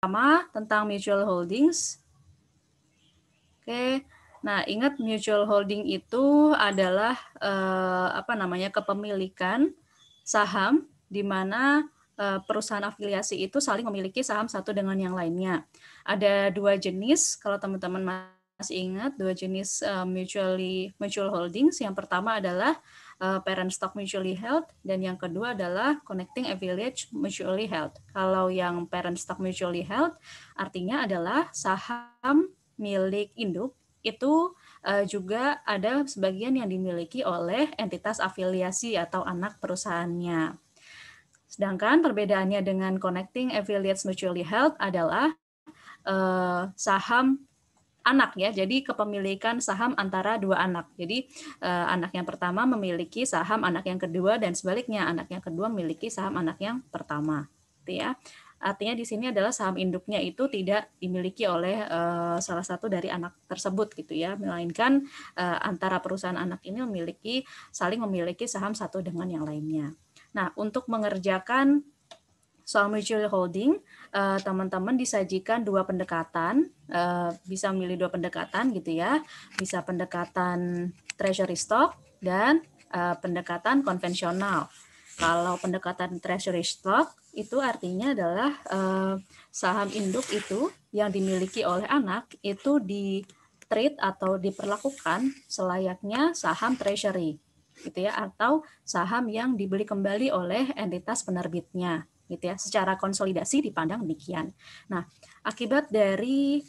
pertama tentang mutual holdings. Oke, nah ingat mutual holding itu adalah kepemilikan saham di mana perusahaan afiliasi itu saling memiliki saham satu dengan yang lainnya. Ada dua jenis, kalau teman-teman masih ingat, dua jenis mutual holdings. Yang pertama adalah parent stock mutually held, dan yang kedua adalah connecting affiliates mutually held. Kalau yang parent stock mutually held artinya adalah saham milik induk itu juga ada sebagian yang dimiliki oleh entitas afiliasi atau anak perusahaannya. Sedangkan perbedaannya dengan connecting affiliates mutually held adalah saham anak ya, jadi kepemilikan saham antara dua anak. Jadi anak yang pertama memiliki saham anak yang kedua dan sebaliknya anak yang kedua memiliki saham anak yang pertama. Gitu ya. Artinya di sini adalah saham induknya itu tidak dimiliki oleh salah satu dari anak tersebut gitu ya, melainkan antara perusahaan anak ini saling memiliki saham satu dengan yang lainnya. Nah, untuk mengerjakan soal mutual holding, teman-teman disajikan dua pendekatan, bisa memilih dua pendekatan gitu ya, bisa pendekatan treasury stock dan pendekatan konvensional. Kalau pendekatan treasury stock itu artinya adalah saham induk itu yang dimiliki oleh anak itu di trade atau diperlakukan selayaknya saham treasury gitu ya, atau saham yang dibeli kembali oleh entitas penerbitnya gitu ya, secara konsolidasi dipandang demikian. Nah, akibat dari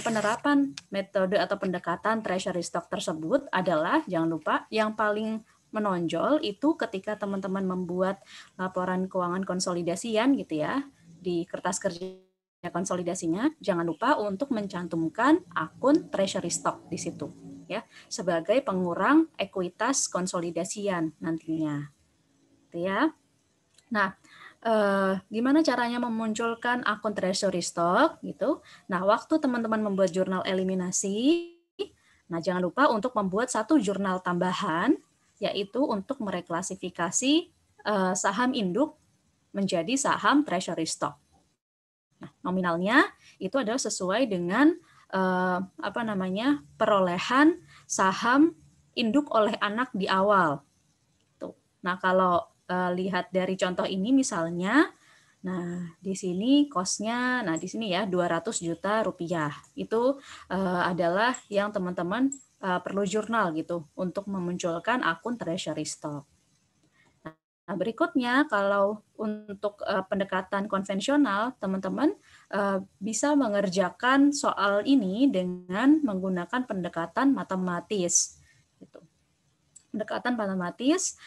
penerapan metode atau pendekatan treasury stock tersebut adalah, jangan lupa, yang paling menonjol itu ketika teman-teman membuat laporan keuangan konsolidasian gitu ya, di kertas kerja konsolidasinya, jangan lupa untuk mencantumkan akun treasury stock di situ ya, sebagai pengurang ekuitas konsolidasian nantinya. Gitu ya. Nah, gimana caranya memunculkan akun treasury stock gitu? Nah, waktu teman-teman membuat jurnal eliminasi, nah jangan lupa untuk membuat satu jurnal tambahan, yaitu untuk mereklasifikasi saham induk menjadi saham treasury stock. Nah, nominalnya itu adalah sesuai dengan perolehan saham induk oleh anak di awal. Tuh. Nah, kalau lihat dari contoh ini misalnya, nah di sini cost-nya, nah di sini ya 200 juta rupiah. Itu adalah yang teman-teman perlu jurnal gitu untuk memunculkan akun treasury stock. Nah, berikutnya kalau untuk pendekatan konvensional, teman-teman bisa mengerjakan soal ini dengan menggunakan pendekatan matematis. Gitu. Pendekatan matematis.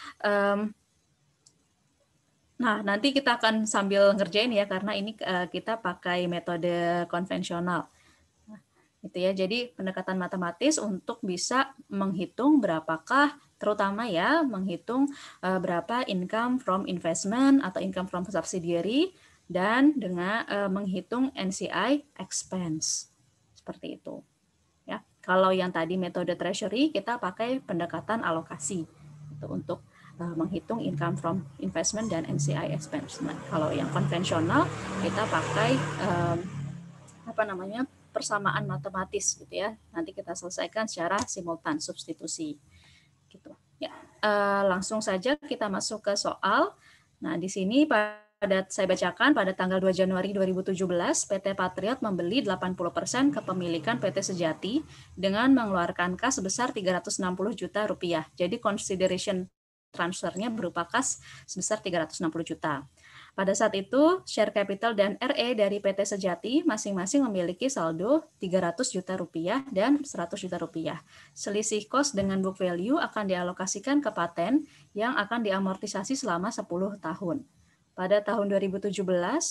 Nah, nanti kita akan sambil ngerjain ya, karena ini kita pakai metode konvensional. Nah, gitu ya. Jadi pendekatan matematis untuk bisa menghitung berapakah, terutama ya, menghitung berapa income from investment atau income from subsidiary, dan dengan menghitung NCI expense. Seperti itu. Ya. Kalau yang tadi metode treasury, kita pakai pendekatan alokasi gitu, untuk menghitung income from investment dan NCI expense. Nah, kalau yang konvensional kita pakai persamaan matematis gitu ya. Nanti kita selesaikan secara simultan substitusi gitu. Ya, langsung saja kita masuk ke soal. Nah, di sini saya bacakan pada tanggal 2 Januari 2017, PT Patriot membeli 80% kepemilikan PT Sejati dengan mengeluarkan kas sebesar 360 juta rupiah. Jadi consideration transfernya berupa kas sebesar 360 juta. Pada saat itu, share capital dan RE dari PT Sejati masing-masing memiliki saldo 300 juta rupiah dan 100 juta rupiah. Selisih cost dengan book value akan dialokasikan ke paten yang akan diamortisasi selama 10 tahun. Pada tahun 2017,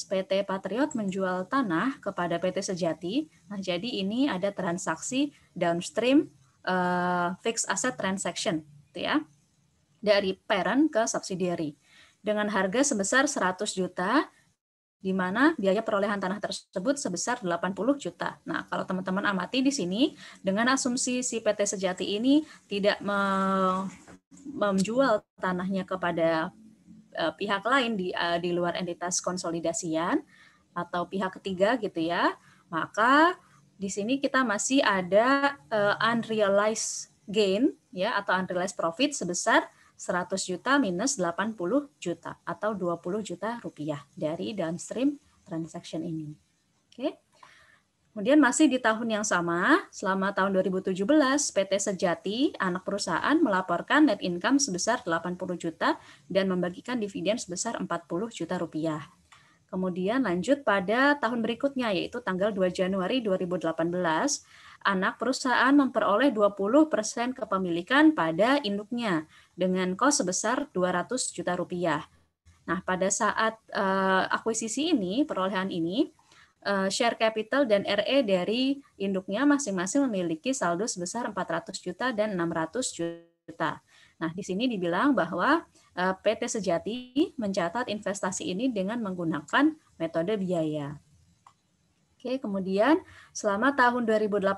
PT Patriot menjual tanah kepada PT Sejati. Nah, jadi ini ada transaksi downstream fixed asset transaction, gitu ya, dari parent ke subsidiary dengan harga sebesar 100 juta, di mana biaya perolehan tanah tersebut sebesar 80 juta. Nah, kalau teman-teman amati di sini, dengan asumsi si PT Sejati ini tidak menjual tanahnya kepada pihak lain di luar entitas konsolidasian, atau pihak ketiga gitu ya, maka di sini kita masih ada unrealized gain ya atau unrealized profit sebesar 100 juta minus 80 juta atau 20 juta rupiah dari downstream transaction ini. Oke. Kemudian masih di tahun yang sama, selama tahun 2017, PT Sejati, anak perusahaan, melaporkan net income sebesar 80 juta dan membagikan dividen sebesar 40 juta rupiah. Kemudian lanjut pada tahun berikutnya, yaitu tanggal 2 Januari 2018, anak perusahaan memperoleh 20% kepemilikan pada induknya dengan kos sebesar 200 juta rupiah. Nah, pada saat akuisisi ini, perolehan ini, share capital dan RE dari induknya masing-masing memiliki saldo sebesar 400 juta dan 600 juta. Nah, di sini dibilang bahwa PT Sejati mencatat investasi ini dengan menggunakan metode biaya. Oke, kemudian selama tahun 2018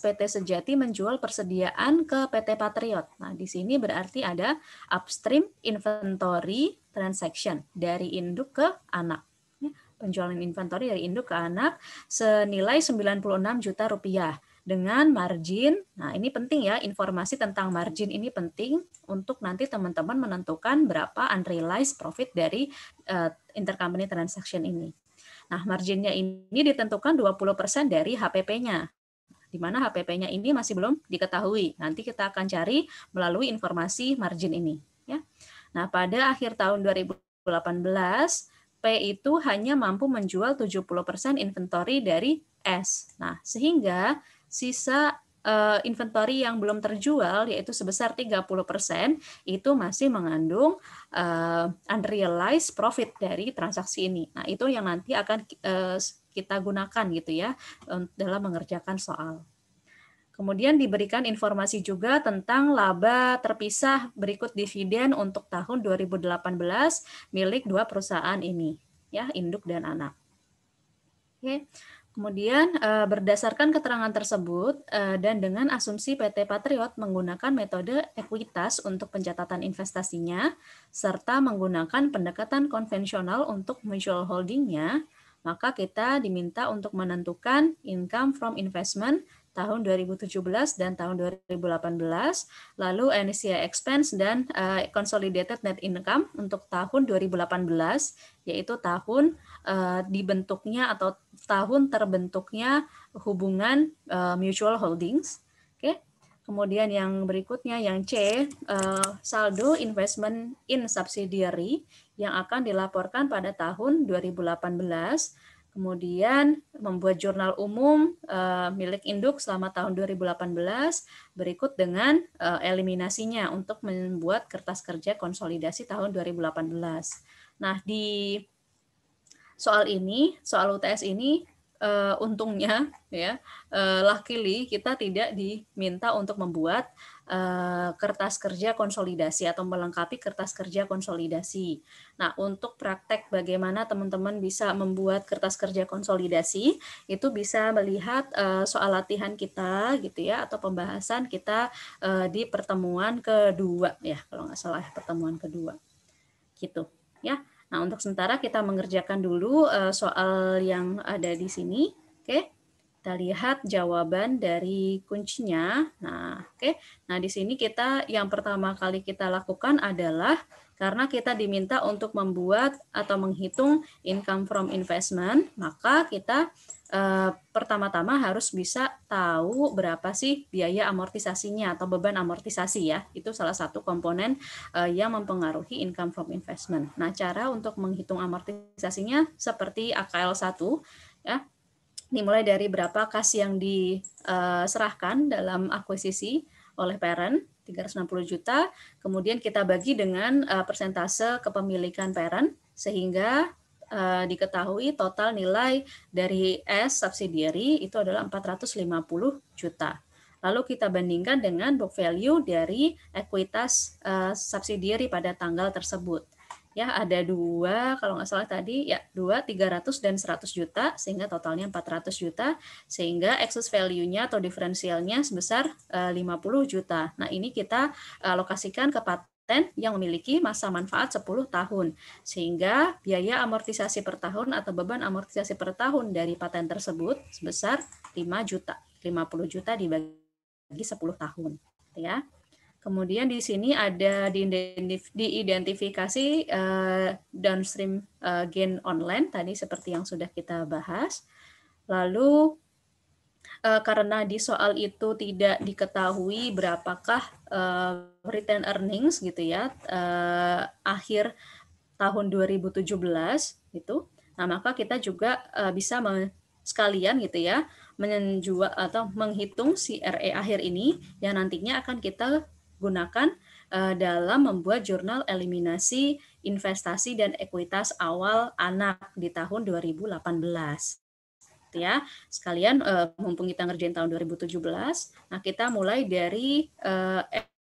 PT Sejati menjual persediaan ke PT Patriot. Nah, di sini berarti ada upstream inventory transaction dari induk ke anak. Penjualan inventory dari induk ke anak senilai 96 juta rupiah dengan margin. Nah, ini penting ya, informasi tentang margin ini penting untuk nanti teman-teman menentukan berapa unrealized profit dari intercompany transaction ini. Nah, marginnya ini ditentukan 20% dari HPP-nya, di mana HPP-nya ini masih belum diketahui. Nanti kita akan cari melalui informasi margin ini. Ya. Nah, pada akhir tahun 2018, P itu hanya mampu menjual 70% inventory dari S. Nah, sehingga sisa inventory yang belum terjual, yaitu sebesar 30%, itu masih mengandung unrealized profit dari transaksi ini. Nah, itu yang nanti akan kita gunakan gitu ya dalam mengerjakan soal. Kemudian diberikan informasi juga tentang laba terpisah berikut dividen untuk tahun 2018 milik dua perusahaan ini, ya, induk dan anak. Oke. Kemudian berdasarkan keterangan tersebut dan dengan asumsi PT Patriot menggunakan metode ekuitas untuk pencatatan investasinya serta menggunakan pendekatan konvensional untuk mutual holdingnya, maka kita diminta untuk menentukan income from investment tahun 2017 dan tahun 2018, lalu NCI expense dan consolidated net income untuk tahun 2018, yaitu tahun dibentuknya atau tahun terbentuknya hubungan mutual holdings. Oke. Kemudian yang berikutnya yang C, saldo investment in subsidiary yang akan dilaporkan pada tahun 2018. Kemudian membuat jurnal umum milik induk selama tahun 2018 berikut dengan eliminasinya untuk membuat kertas kerja konsolidasi tahun 2018. Nah, di soal ini, soal UTS ini untungnya ya luckily kita tidak diminta untuk membuat kertas kerja konsolidasi atau melengkapi kertas kerja konsolidasi. Nah, untuk praktek bagaimana teman-teman bisa membuat kertas kerja konsolidasi itu bisa melihat soal latihan kita gitu ya atau pembahasan kita di pertemuan kedua ya kalau nggak salah pertemuan kedua gitu ya. Nah, untuk sementara kita mengerjakan dulu soal yang ada di sini. Oke. Kita lihat jawaban dari kuncinya. Nah, oke. Nah, di sini kita yang pertama kali kita lakukan adalah karena kita diminta untuk membuat atau menghitung income from investment, maka kita pertama-tama harus bisa tahu berapa sih biaya amortisasinya atau beban amortisasi ya. Itu salah satu komponen yang mempengaruhi income from investment. Nah, cara untuk menghitung amortisasinya seperti AKL1 ya. Dimulai dari berapa kas yang diserahkan dalam akuisisi oleh parent 360 juta, kemudian kita bagi dengan persentase kepemilikan parent sehingga diketahui total nilai dari S subsidiary itu adalah 450 juta. Lalu kita bandingkan dengan book value dari ekuitas subsidiary pada tanggal tersebut. Ya, ada dua, kalau nggak salah tadi, ya 2, 300 dan 100 juta, sehingga totalnya 400 juta, sehingga excess value-nya atau diferensialnya sebesar 50 juta. Nah, ini kita alokasikan ke yang memiliki masa manfaat 10 tahun. Sehingga biaya amortisasi per tahun atau beban amortisasi per tahun dari paten tersebut sebesar 5 juta. 50 juta dibagi 10 tahun. Ya. Kemudian di sini ada diidentifikasi downstream gain online, tadi seperti yang sudah kita bahas. Lalu karena di soal itu tidak diketahui berapakah return earnings gitu ya akhir tahun 2017 gitu. Nah, maka kita juga bisa sekalian gitu ya menjual atau menghitung si RE akhir ini yang nantinya akan kita gunakan dalam membuat jurnal eliminasi investasi dan ekuitas awal anak di tahun 2018. Ya, sekalian mumpung kita ngerjain tahun 2017, nah kita mulai dari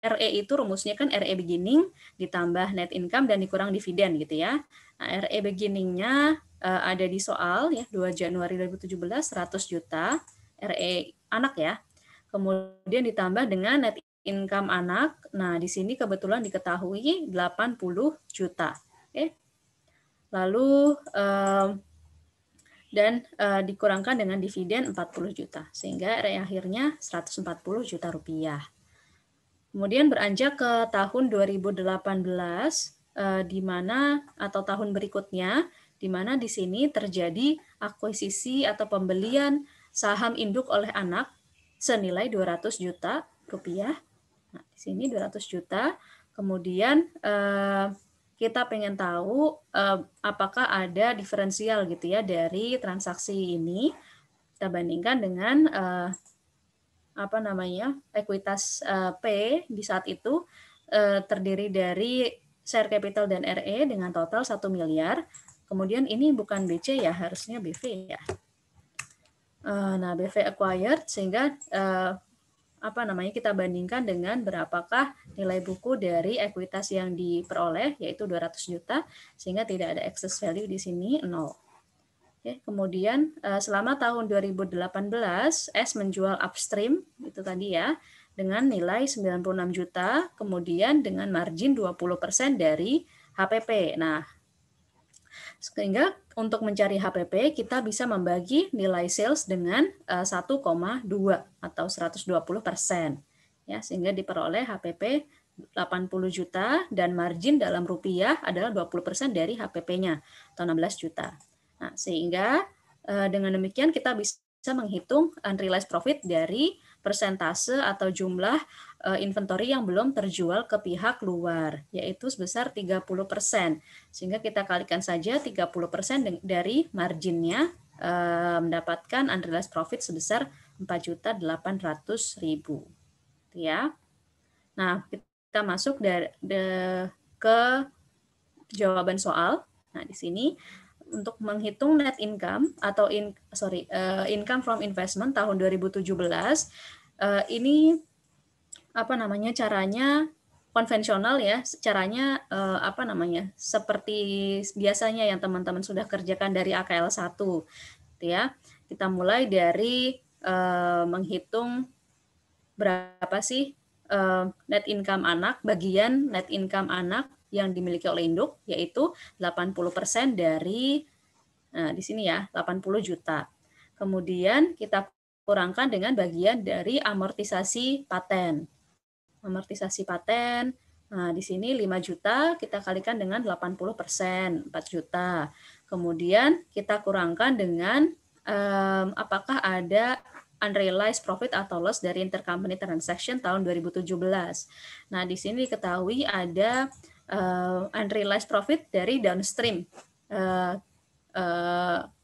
RE itu rumusnya kan RE beginning ditambah net income dan dikurang dividen gitu ya. Nah, RE beginningnya ada di soal ya 2 Januari 2017 100 juta RE anak ya. Kemudian ditambah dengan net income anak. Nah, di sini kebetulan diketahui 80 juta. Oke. Lalu dan dikurangkan dengan dividen 40 juta, sehingga RE akhirnya 140 juta rupiah. Kemudian beranjak ke tahun 2018, di mana atau tahun berikutnya, di mana di sini terjadi akuisisi atau pembelian saham induk oleh anak senilai 200 juta rupiah. Nah, di sini 200 juta. Kemudian kita pengen tahu apakah ada diferensial gitu ya dari transaksi ini. Kita bandingkan dengan apa namanya ekuitas P di saat itu terdiri dari share capital dan RE dengan total 1 miliar. Kemudian ini bukan BC ya, harusnya BV ya. Nah, BV acquired sehingga apa namanya kita bandingkan dengan berapakah nilai buku dari ekuitas yang diperoleh yaitu 200 juta sehingga tidak ada excess value di sini 0. Oke, kemudian selama tahun 2018 S menjual upstream itu tadi ya dengan nilai 96 juta kemudian dengan margin 20% dari HPP. Nah, sehingga untuk mencari HPP kita bisa membagi nilai sales dengan 1,2 atau 120%. Ya, sehingga diperoleh HPP 80 juta dan margin dalam rupiah adalah 20% dari HPP-nya atau 16 juta. Nah, sehingga dengan demikian kita bisa menghitung unrealized profit dari persentase atau jumlah inventory yang belum terjual ke pihak luar, yaitu sebesar 30%. Sehingga kita kalikan saja 30% dari marginnya mendapatkan unrealized profit sebesar 4.800.000. Ya. Nah, kita masuk ke jawaban soal. Nah, di sini untuk menghitung net income atau income from investment tahun 2017 ini apa namanya caranya konvensional ya, caranya apa namanya seperti biasanya yang teman-teman sudah kerjakan dari AKL 1 gitu ya. Kita mulai dari menghitung berapa sih net income anak, bagian net income anak yang dimiliki oleh induk, yaitu 80% dari, nah di sini ya, 80 juta. Kemudian kita kurangkan dengan bagian dari amortisasi paten. Amortisasi paten, nah di sini 5 juta, kita kalikan dengan 80%, 4 juta. Kemudian kita kurangkan dengan apakah ada unrealized profit atau loss dari intercompany transaction tahun 2017. Nah, di sini diketahui ada unrealized profit dari downstream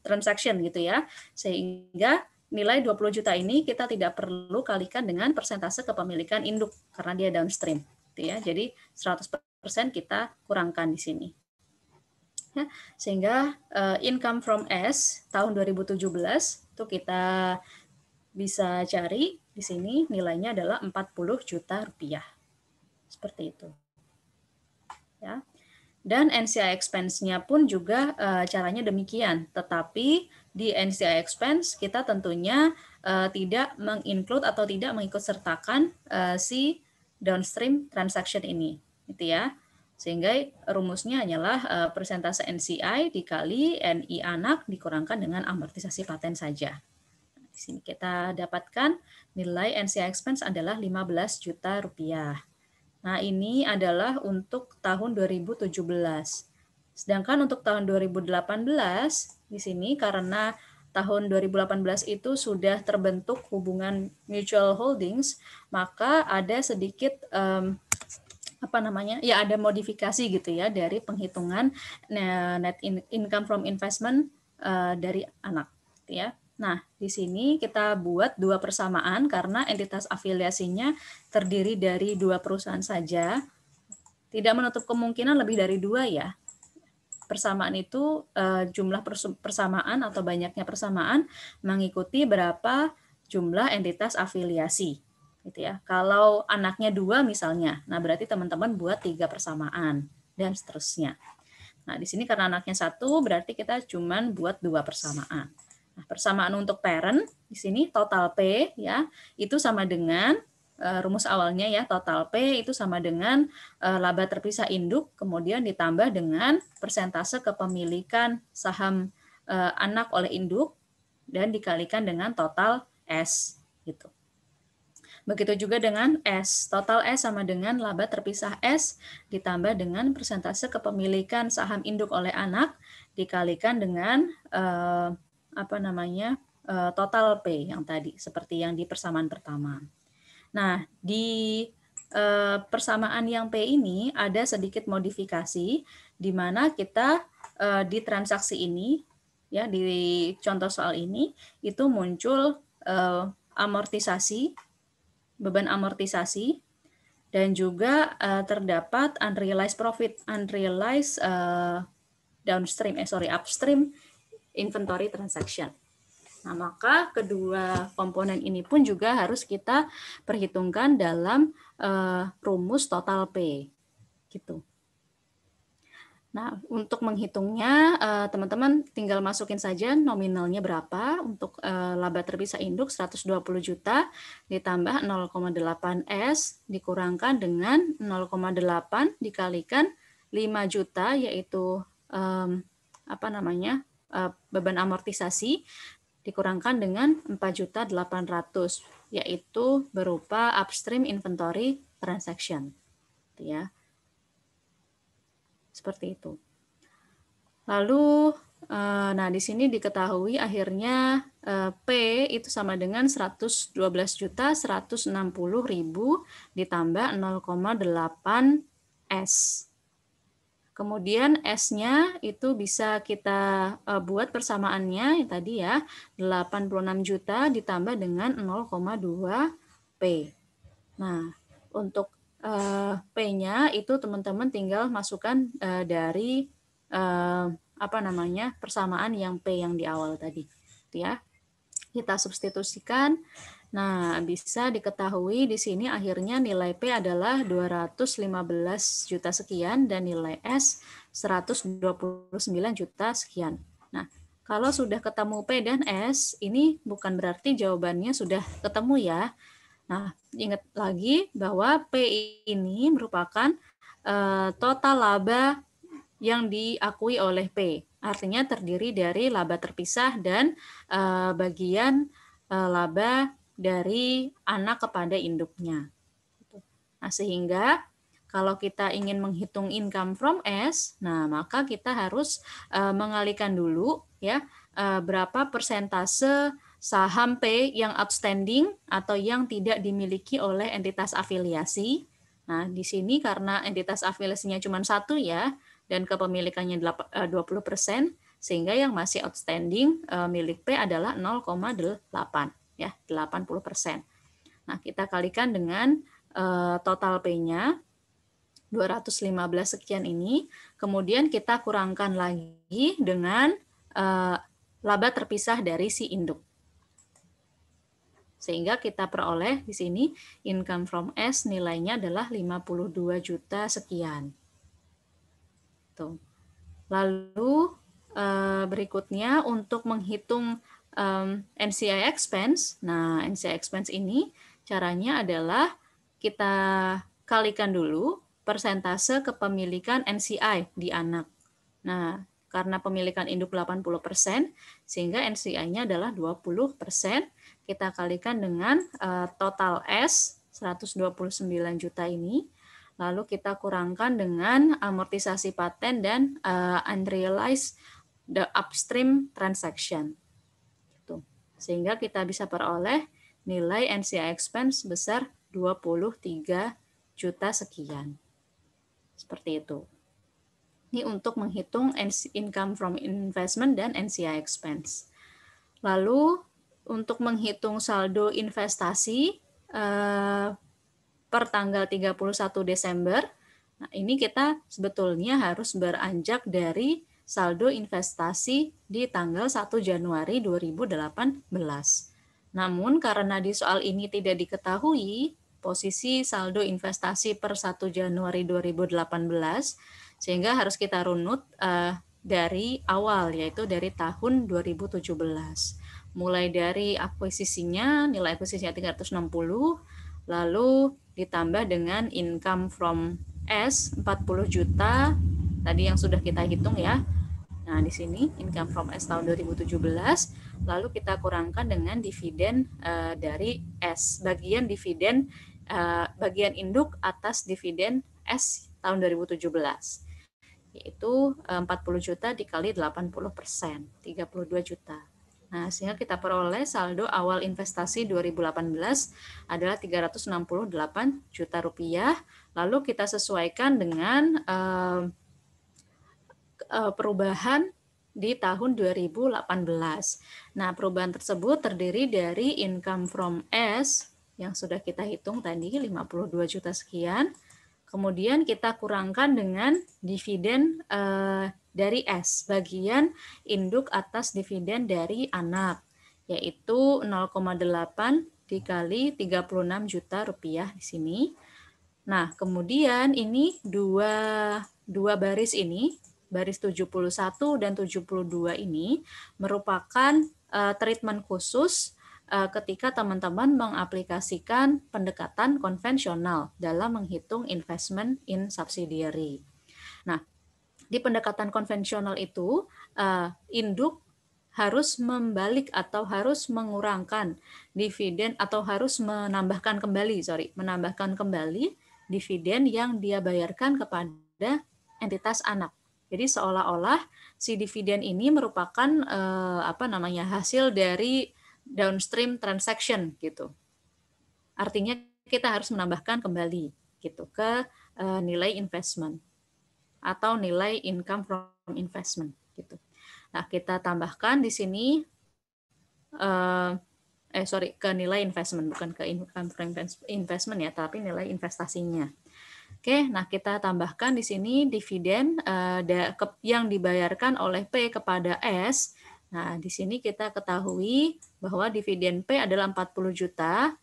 transaction gitu ya. Sehingga nilai 20 juta ini kita tidak perlu kalikan dengan persentase kepemilikan induk karena dia downstream gitu ya. Jadi 100% kita kurangkan di sini. Ya, sehingga income from S tahun 2017 itu kita bisa cari di sini nilainya adalah 40 juta rupiah. Seperti itu. Ya. Dan NCI expense-nya pun juga caranya demikian. Tetapi di NCI expense kita tentunya tidak menginclude atau tidak mengikut sertakan si downstream transaction ini. gitu ya. Sehingga rumusnya hanyalah persentase NCI dikali NI anak dikurangkan dengan amortisasi paten saja. Di sini kita dapatkan nilai NCI expense adalah 15 juta rupiah. Nah, ini adalah untuk tahun 2017. Sedangkan untuk tahun 2018 di sini karena tahun 2018 itu sudah terbentuk hubungan mutual holdings, maka ada sedikit ada modifikasi gitu ya dari penghitungan net income from investment dari anak gitu ya. Nah, di sini kita buat dua persamaan karena entitas afiliasinya terdiri dari dua perusahaan saja. Tidak menutup kemungkinan lebih dari dua ya. Persamaan itu jumlah persamaan atau banyaknya persamaan mengikuti berapa jumlah entitas afiliasi. Gitu ya. Kalau anaknya 2 misalnya, nah berarti teman-teman buat 3 persamaan dan seterusnya. Nah, di sini karena anaknya 1 berarti kita cuman buat 2 persamaan. Nah, persamaan untuk parent di sini total P ya, itu sama dengan rumus awalnya ya, total P itu sama dengan laba terpisah induk kemudian ditambah dengan persentase kepemilikan saham anak oleh induk dan dikalikan dengan total S gitu. Begitu juga dengan S. Total S sama dengan laba terpisah S ditambah dengan persentase kepemilikan saham induk oleh anak dikalikan dengan total P yang tadi seperti yang di persamaan pertama. Nah, di persamaan yang P ini ada sedikit modifikasi di mana kita di transaksi ini ya di contoh soal ini itu muncul amortisasi, beban amortisasi, dan juga terdapat unrealized profit, unrealized upstream inventory transaction. Nah, maka kedua komponen ini pun juga harus kita perhitungkan dalam rumus total P. Gitu. Nah, untuk menghitungnya, teman-teman tinggal masukin saja nominalnya berapa. Untuk laba terpisah induk 120 juta ditambah 0,8 S dikurangkan dengan 0,8 dikalikan 5 juta yaitu beban amortisasi dikurangkan dengan 4.800 yaitu berupa upstream inventory transaction. Ya. Seperti itu. Lalu, nah di sini diketahui akhirnya P itu sama dengan 112.160.000 ditambah 0,8 S. Kemudian S-nya itu bisa kita buat persamaannya tadi ya, 86 juta ditambah dengan 0,2 P. Nah, untuk P-nya itu teman-teman tinggal masukkan dari persamaan yang P yang di awal tadi, ya. Kita substitusikan. Nah, bisa diketahui di sini akhirnya nilai P adalah 215 juta sekian dan nilai S 129 juta sekian. Nah, kalau sudah ketemu P dan S, ini bukan berarti jawabannya sudah ketemu ya. Nah, ingat lagi bahwa P ini merupakan total laba yang diakui oleh P. Artinya terdiri dari laba terpisah dan bagian laba dari anak kepada induknya. Nah, sehingga kalau kita ingin menghitung income from S, nah maka kita harus mengalihkan dulu ya berapa persentase saham P yang outstanding atau yang tidak dimiliki oleh entitas afiliasi. Nah, di sini karena entitas afiliasinya cuma satu ya, dan kepemilikannya 20%, sehingga yang masih outstanding milik P adalah 0,8 ya, 80%. Nah, kita kalikan dengan total P-nya 215 sekian ini, kemudian kita kurangkan lagi dengan laba terpisah dari si induk. Sehingga kita peroleh di sini income from S nilainya adalah 52 juta sekian. Tuh. Lalu berikutnya untuk menghitung NCI expense. Nah, NCI expense ini caranya adalah kita kalikan dulu persentase kepemilikan NCI di anak. Nah, karena pemilikan induk 80%, sehingga NCI-nya adalah 20%. Kita kalikan dengan total S, 129 juta ini. Lalu kita kurangkan dengan amortisasi paten dan unrealized the upstream transaction. Gitu. Sehingga kita bisa peroleh nilai NCI expense sebesar 23 juta sekian. Seperti itu. Ini untuk menghitung income from investment dan NCI expense. Lalu untuk menghitung saldo investasi per tanggal 31 Desember, nah ini kita sebetulnya harus beranjak dari saldo investasi di tanggal 1 Januari 2018. Namun karena di soal ini tidak diketahui posisi saldo investasi per 1 Januari 2018, sehingga harus kita runut dari awal, yaitu dari tahun 2017. Mulai dari akuisisinya, nilai akuisisinya 360, lalu ditambah dengan income from S 40 juta, tadi yang sudah kita hitung ya. Nah, di sini income from S tahun 2017, lalu kita kurangkan dengan dividen dari S, bagian dividen, bagian induk atas dividen S tahun 2017. Yaitu 40 juta dikali 80%, 32 juta. Nah, sehingga kita peroleh saldo awal investasi 2018 adalah 368 juta rupiah. Lalu kita sesuaikan dengan perubahan di tahun 2018. Nah, perubahan tersebut terdiri dari income from S yang sudah kita hitung tadi 52 juta sekian. Kemudian kita kurangkan dengan dividen dari S, bagian induk atas dividen dari anak, yaitu 0,8 dikali 36 juta rupiah di sini. Nah, kemudian ini dua baris ini, baris 71 dan 72 ini merupakan treatment khusus ketika teman-teman mengaplikasikan pendekatan konvensional dalam menghitung investment in subsidiary. Nah, di pendekatan konvensional itu, induk harus membalik atau harus mengurangkan dividen atau harus menambahkan kembali dividen yang dia bayarkan kepada entitas anak. Jadi seolah-olah si dividen ini merupakan hasil dari downstream transaction gitu. Artinya kita harus menambahkan kembali gitu ke nilai investment atau nilai income from investment gitu. Nah, kita tambahkan di sini ke nilai investment, bukan ke income from investment ya, tapi nilai investasinya. Oke, nah kita tambahkan di sini dividen yang dibayarkan oleh P kepada S. Nah, di sini kita ketahui bahwa dividen P adalah 40 juta,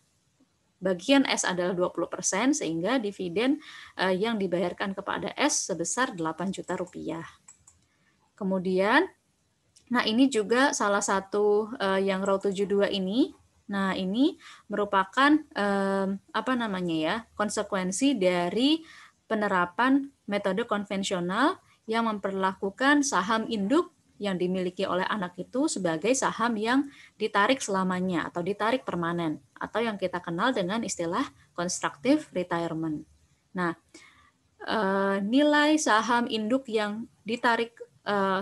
bagian S adalah 20%, sehingga dividen yang dibayarkan kepada S sebesar 8 juta rupiah. Kemudian, nah ini juga salah satu yang row 72 ini, nah ini merupakan konsekuensi dari penerapan metode konvensional yang memperlakukan saham induk yang dimiliki oleh anak itu sebagai saham yang ditarik selamanya atau ditarik permanen, atau yang kita kenal dengan istilah constructive retirement. Nah, nilai saham induk yang ditarik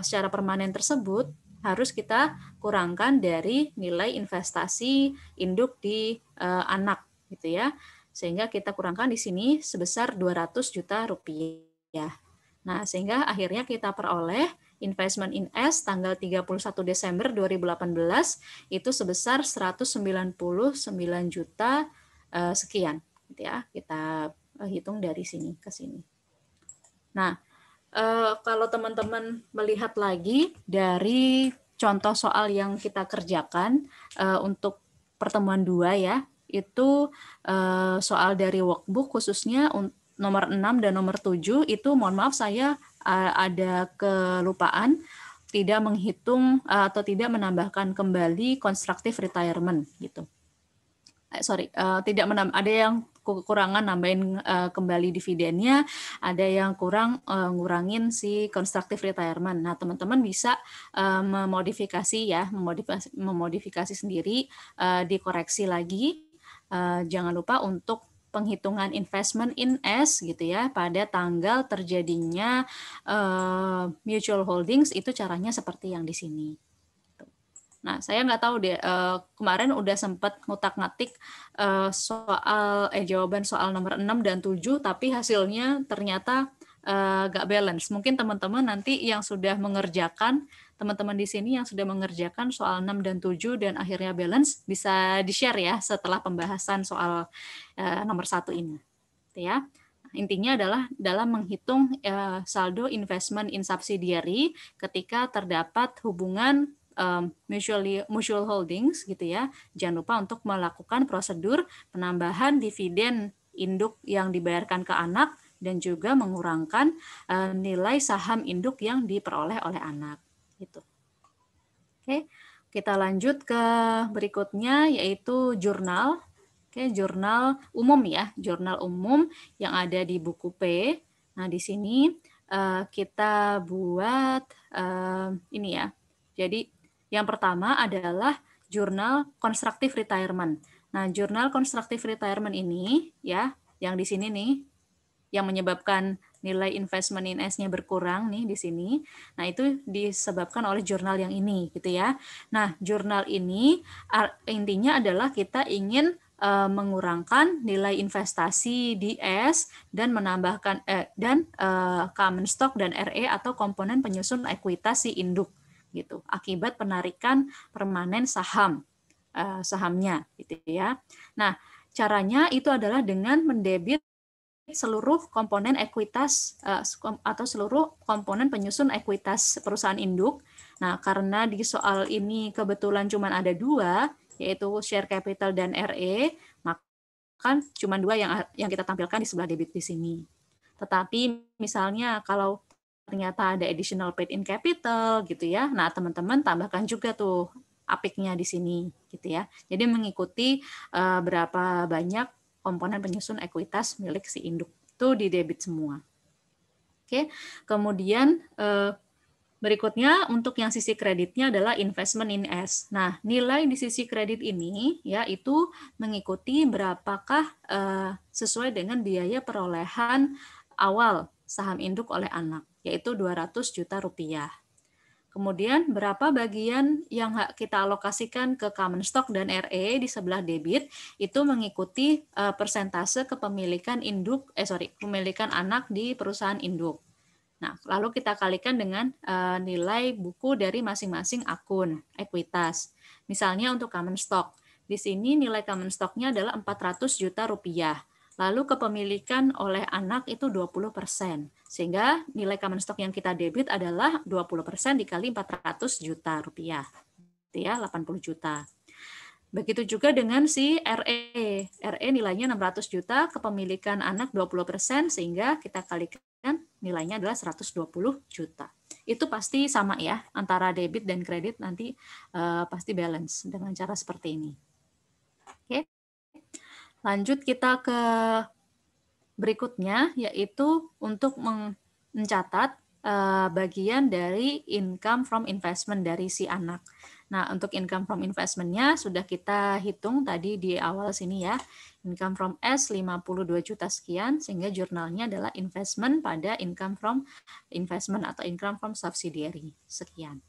secara permanen tersebut harus kita kurangkan dari nilai investasi induk di anak gitu ya. Sehingga kita kurangkan di sini sebesar 200 juta rupiah. Nah, sehingga akhirnya kita peroleh investment in S tanggal 31 Desember 2018 itu sebesar 199 juta sekian gitu ya. Kita hitung dari sini ke sini. Nah, kalau teman-teman melihat lagi dari contoh soal yang kita kerjakan untuk pertemuan 2 ya, itu soal dari workbook khususnya nomor 6 dan nomor 7 itu mohon maaf saya ada kelupaan tidak menghitung atau tidak menambahkan kembali constructive retirement gitu. Ada yang kekurangan nambahin kembali dividennya, ada yang kurang ngurangin si constructive retirement. Nah, teman-teman bisa memodifikasi memodifikasi sendiri, dikoreksi lagi. Jangan lupa untuk penghitungan investment in S gitu ya pada tanggal terjadinya mutual holdings, itu caranya seperti yang di sini. Nah, saya nggak tahu deh, kemarin udah sempat ngutak-ngatik jawaban soal nomor 6 dan 7, tapi hasilnya ternyata nggak balance. Mungkin teman-teman nanti yang sudah mengerjakan, teman-teman di sini yang sudah mengerjakan soal 6 dan 7 dan akhirnya balance, bisa di-share ya setelah pembahasan soal nomor 1 ini. Gitu ya. Intinya adalah dalam menghitung saldo investment in subsidiary ketika terdapat hubungan mutual holdings gitu ya. Jangan lupa untuk melakukan prosedur penambahan dividen induk yang dibayarkan ke anak dan juga mengurangkan nilai saham induk yang diperoleh oleh anak gitu. Oke, kita lanjut ke berikutnya yaitu jurnal. Oke, jurnal umum ya, jurnal umum yang ada di buku P. Nah, di sini kita buat ini ya. Jadi, yang pertama adalah jurnal constructive retirement. Nah, jurnal constructive retirement ini ya, yang di sini nih, yang menyebabkan nilai investment in S-nya berkurang nih di sini. Nah, itu disebabkan oleh jurnal yang ini gitu ya. Nah, jurnal ini intinya adalah kita ingin mengurangkan nilai investasi di S dan menambahkan common stock dan RE atau komponen penyusun ekuitas si induk gitu akibat penarikan permanen sahamnya gitu ya. Nah, caranya itu adalah dengan mendebit seluruh komponen ekuitas atau seluruh komponen penyusun ekuitas perusahaan induk. Nah, karena di soal ini kebetulan cuma ada 2, yaitu share capital dan RE, maka cuma 2 yang kita tampilkan di sebelah debit di sini. Tetapi misalnya kalau ternyata ada additional paid in capital gitu ya, nah teman-teman tambahkan juga tuh apiknya di sini gitu ya. Jadi mengikuti berapa banyak komponen penyusun ekuitas milik si induk itu di debit semua. Oke, kemudian berikutnya untuk yang sisi kreditnya adalah investment in S. Nah, nilai di sisi kredit ini ya itu mengikuti berapakah sesuai dengan biaya perolehan awal saham induk oleh anak, yaitu 200 juta rupiah. Kemudian berapa bagian yang kita alokasikan ke common stock dan RE di sebelah debit itu mengikuti persentase kepemilikan kepemilikan anak di perusahaan induk. Nah, lalu kita kalikan dengan nilai buku dari masing-masing akun ekuitas. Misalnya untuk common stock, di sini nilai common stock-nya adalah 400 juta rupiah. Lalu kepemilikan oleh anak itu 20%. Sehingga nilai common stock yang kita debit adalah 20% dikali 400 juta rupiah. Itu ya, 80 juta. Begitu juga dengan si RE. RE nilainya 600 juta, kepemilikan anak 20%, sehingga kita kalikan nilainya adalah 120 juta. Itu pasti sama ya, antara debit dan kredit nanti pasti balance dengan cara seperti ini. Oke. Lanjut kita ke berikutnya, yaitu untuk mencatat bagian dari income from investment dari si anak. Nah, untuk income from investment-nya sudah kita hitung tadi di awal sini ya. Income from S 52 juta sekian, sehingga jurnalnya adalah investment pada income from investment atau income from subsidiary sekian.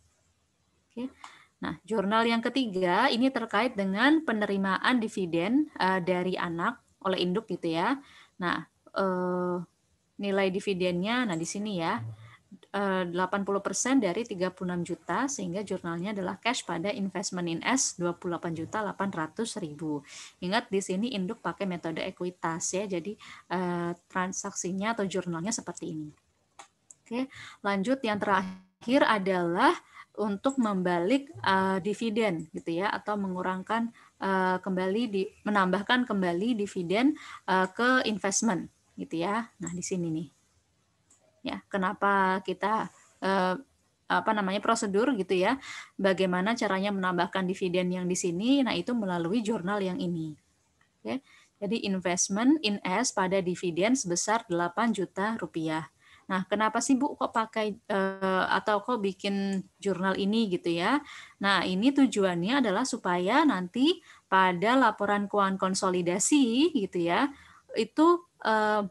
Oke. Nah, jurnal yang ketiga ini terkait dengan penerimaan dividen dari anak oleh induk gitu ya. Nah, nilai dividennya, nah di sini ya, 80% dari 36 juta, sehingga jurnalnya adalah cash pada investment in S 28.800.000. Ingat di sini induk pakai metode ekuitas ya, jadi transaksinya atau jurnalnya seperti ini. Oke, lanjut yang terakhir adalah untuk membalik dividen gitu ya, atau mengurangkan menambahkan kembali dividen ke investment gitu ya. Nah, di sini nih. Ya, kenapa kita prosedur gitu ya. Bagaimana caranya menambahkan dividen yang di sini? Nah, itu melalui jurnal yang ini. Oke. Jadi investment in S pada dividen sebesar 8 juta rupiah. Nah, kenapa sih Bu kok pakai atau kok bikin jurnal ini gitu ya? Nah, ini tujuannya adalah supaya nanti pada laporan keuangan konsolidasi gitu ya, itu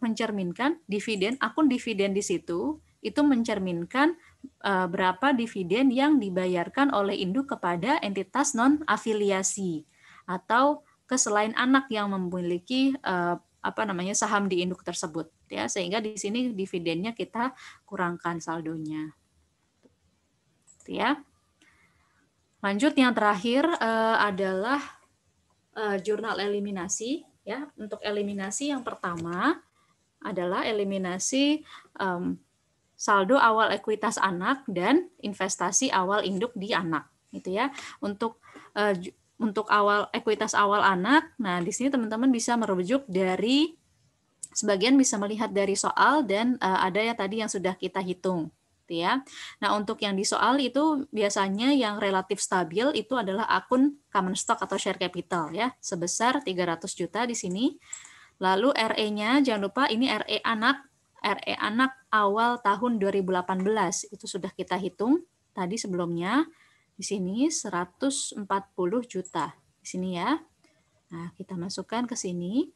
mencerminkan dividen, akun dividen di situ itu mencerminkan berapa dividen yang dibayarkan oleh induk kepada entitas non afiliasi atau ke selain anak yang memiliki saham di induk tersebut ya, sehingga di sini dividennya kita kurangkan saldonya ya. Lanjut yang terakhir adalah jurnal eliminasi ya. Untuk eliminasi yang pertama adalah eliminasi saldo awal ekuitas anak dan investasi awal induk di anak gitu ya. Untuk awal ekuitas awal anak, nah di sini teman-teman bisa merujuk dari sebagian bisa melihat dari soal dan ada ya tadi yang sudah kita hitung, gitu ya. Nah untuk yang di soal itu biasanya yang relatif stabil itu adalah akun common stock atau share capital ya, sebesar 300 juta di sini. Lalu RE-nya jangan lupa ini RE anak awal tahun 2018 itu sudah kita hitung tadi sebelumnya. Di sini 140 juta. Di sini ya. Nah, kita masukkan ke sini.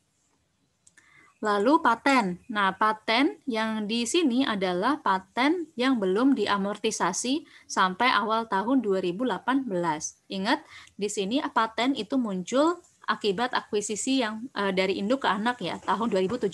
Lalu paten. Nah, paten yang di sini adalah paten yang belum diamortisasi sampai awal tahun 2018. Ingat, di sini paten itu muncul akibat akuisisi yang dari induk ke anak ya, tahun 2017.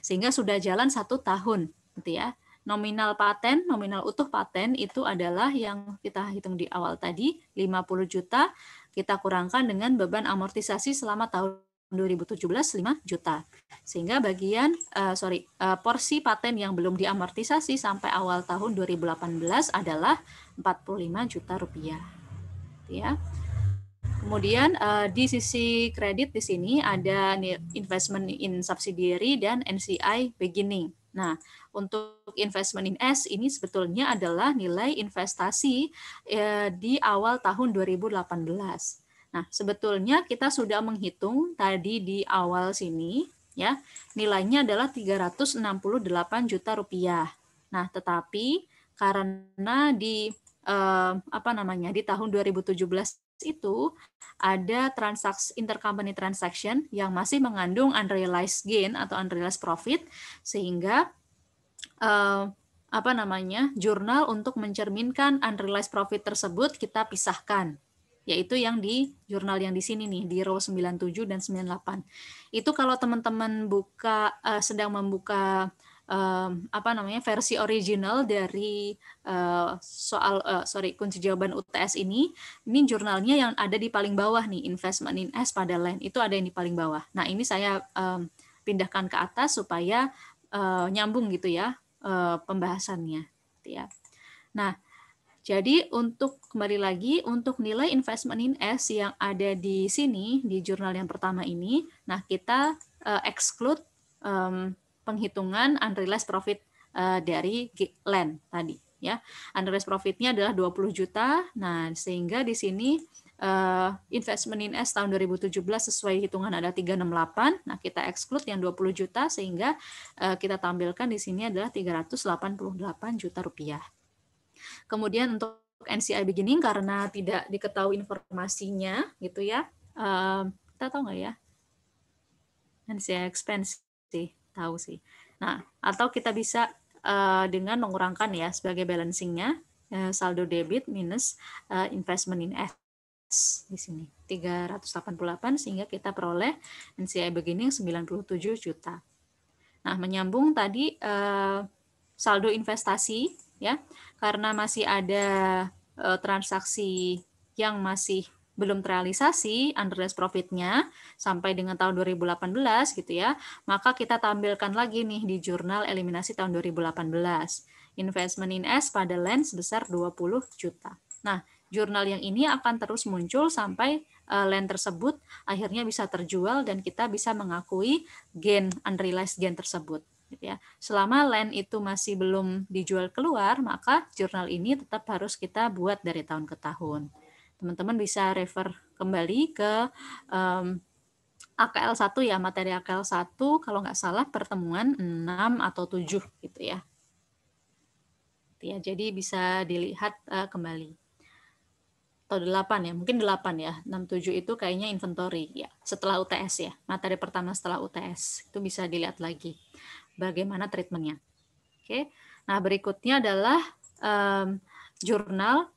Sehingga sudah jalan 1 tahun, gitu ya. Nominal paten, nominal utuh paten itu adalah yang kita hitung di awal tadi, 50 juta, kita kurangkan dengan beban amortisasi selama tahun 2017 5 juta. Sehingga bagian porsi paten yang belum diamortisasi sampai awal tahun 2018 adalah 45 juta rupiah. Ya. Kemudian di sisi kredit di sini ada investment in subsidiary dan NCI beginning. Nah, untuk investment in S ini sebetulnya adalah nilai investasi di awal tahun 2018. Nah, sebetulnya kita sudah menghitung tadi di awal sini ya, nilainya adalah 368 juta rupiah. Nah, tetapi karena di di tahun 2017 itu ada transaksi intercompany transaction yang masih mengandung unrealized gain atau unrealized profit, sehingga jurnal untuk mencerminkan unrealized profit tersebut kita pisahkan, yaitu yang di jurnal yang di sini nih, di row 97 dan 98. Itu kalau teman-teman sedang membuka versi original dari kunci jawaban UTS ini jurnalnya yang ada di paling bawah nih, investment in S pada line itu ada yang di paling bawah. Nah ini saya pindahkan ke atas supaya nyambung gitu ya pembahasannya, gitu ya. Nah jadi untuk kembali lagi untuk nilai investment in S yang ada di sini di jurnal yang pertama ini, nah kita exclude penghitungan unrealized profit dari land tadi ya. Unrealized profitnya adalah 20 juta. Nah, sehingga di sini investment in S tahun 2017 sesuai hitungan ada 368. Nah, kita exclude yang 20 juta sehingga kita tampilkan di sini adalah 388 juta rupiah. Kemudian untuk NCI beginning karena tidak diketahui informasinya gitu ya. Kita tahu nggak ya? NCI expense sih, tahu sih. Nah, atau kita bisa dengan mengurangkan ya sebagai balancingnya saldo debit minus investment in S di sini 388 sehingga kita peroleh NCI beginning 97 juta. Nah, menyambung tadi saldo investasi ya, karena masih ada transaksi yang masih belum terrealisasi unrealized profitnya sampai dengan tahun 2018 gitu ya, maka kita tampilkan lagi nih di jurnal eliminasi tahun 2018. Investment in S pada land sebesar 20 juta. Nah, jurnal yang ini akan terus muncul sampai land tersebut akhirnya bisa terjual dan kita bisa mengakui gain, unrealized gain tersebut. Gitu ya. Selama land itu masih belum dijual keluar, maka jurnal ini tetap harus kita buat dari tahun ke tahun. Teman-teman bisa refer kembali ke AKL 1 ya, materi AKL 1 kalau nggak salah pertemuan 6 atau 7 gitu ya. Jadi bisa dilihat kembali. Atau 8 ya, mungkin 8 ya. 6, 7 itu kayaknya inventory ya, setelah UTS ya. Materi pertama setelah UTS. Itu bisa dilihat lagi bagaimana treatmentnya. Oke. Nah, berikutnya adalah jurnal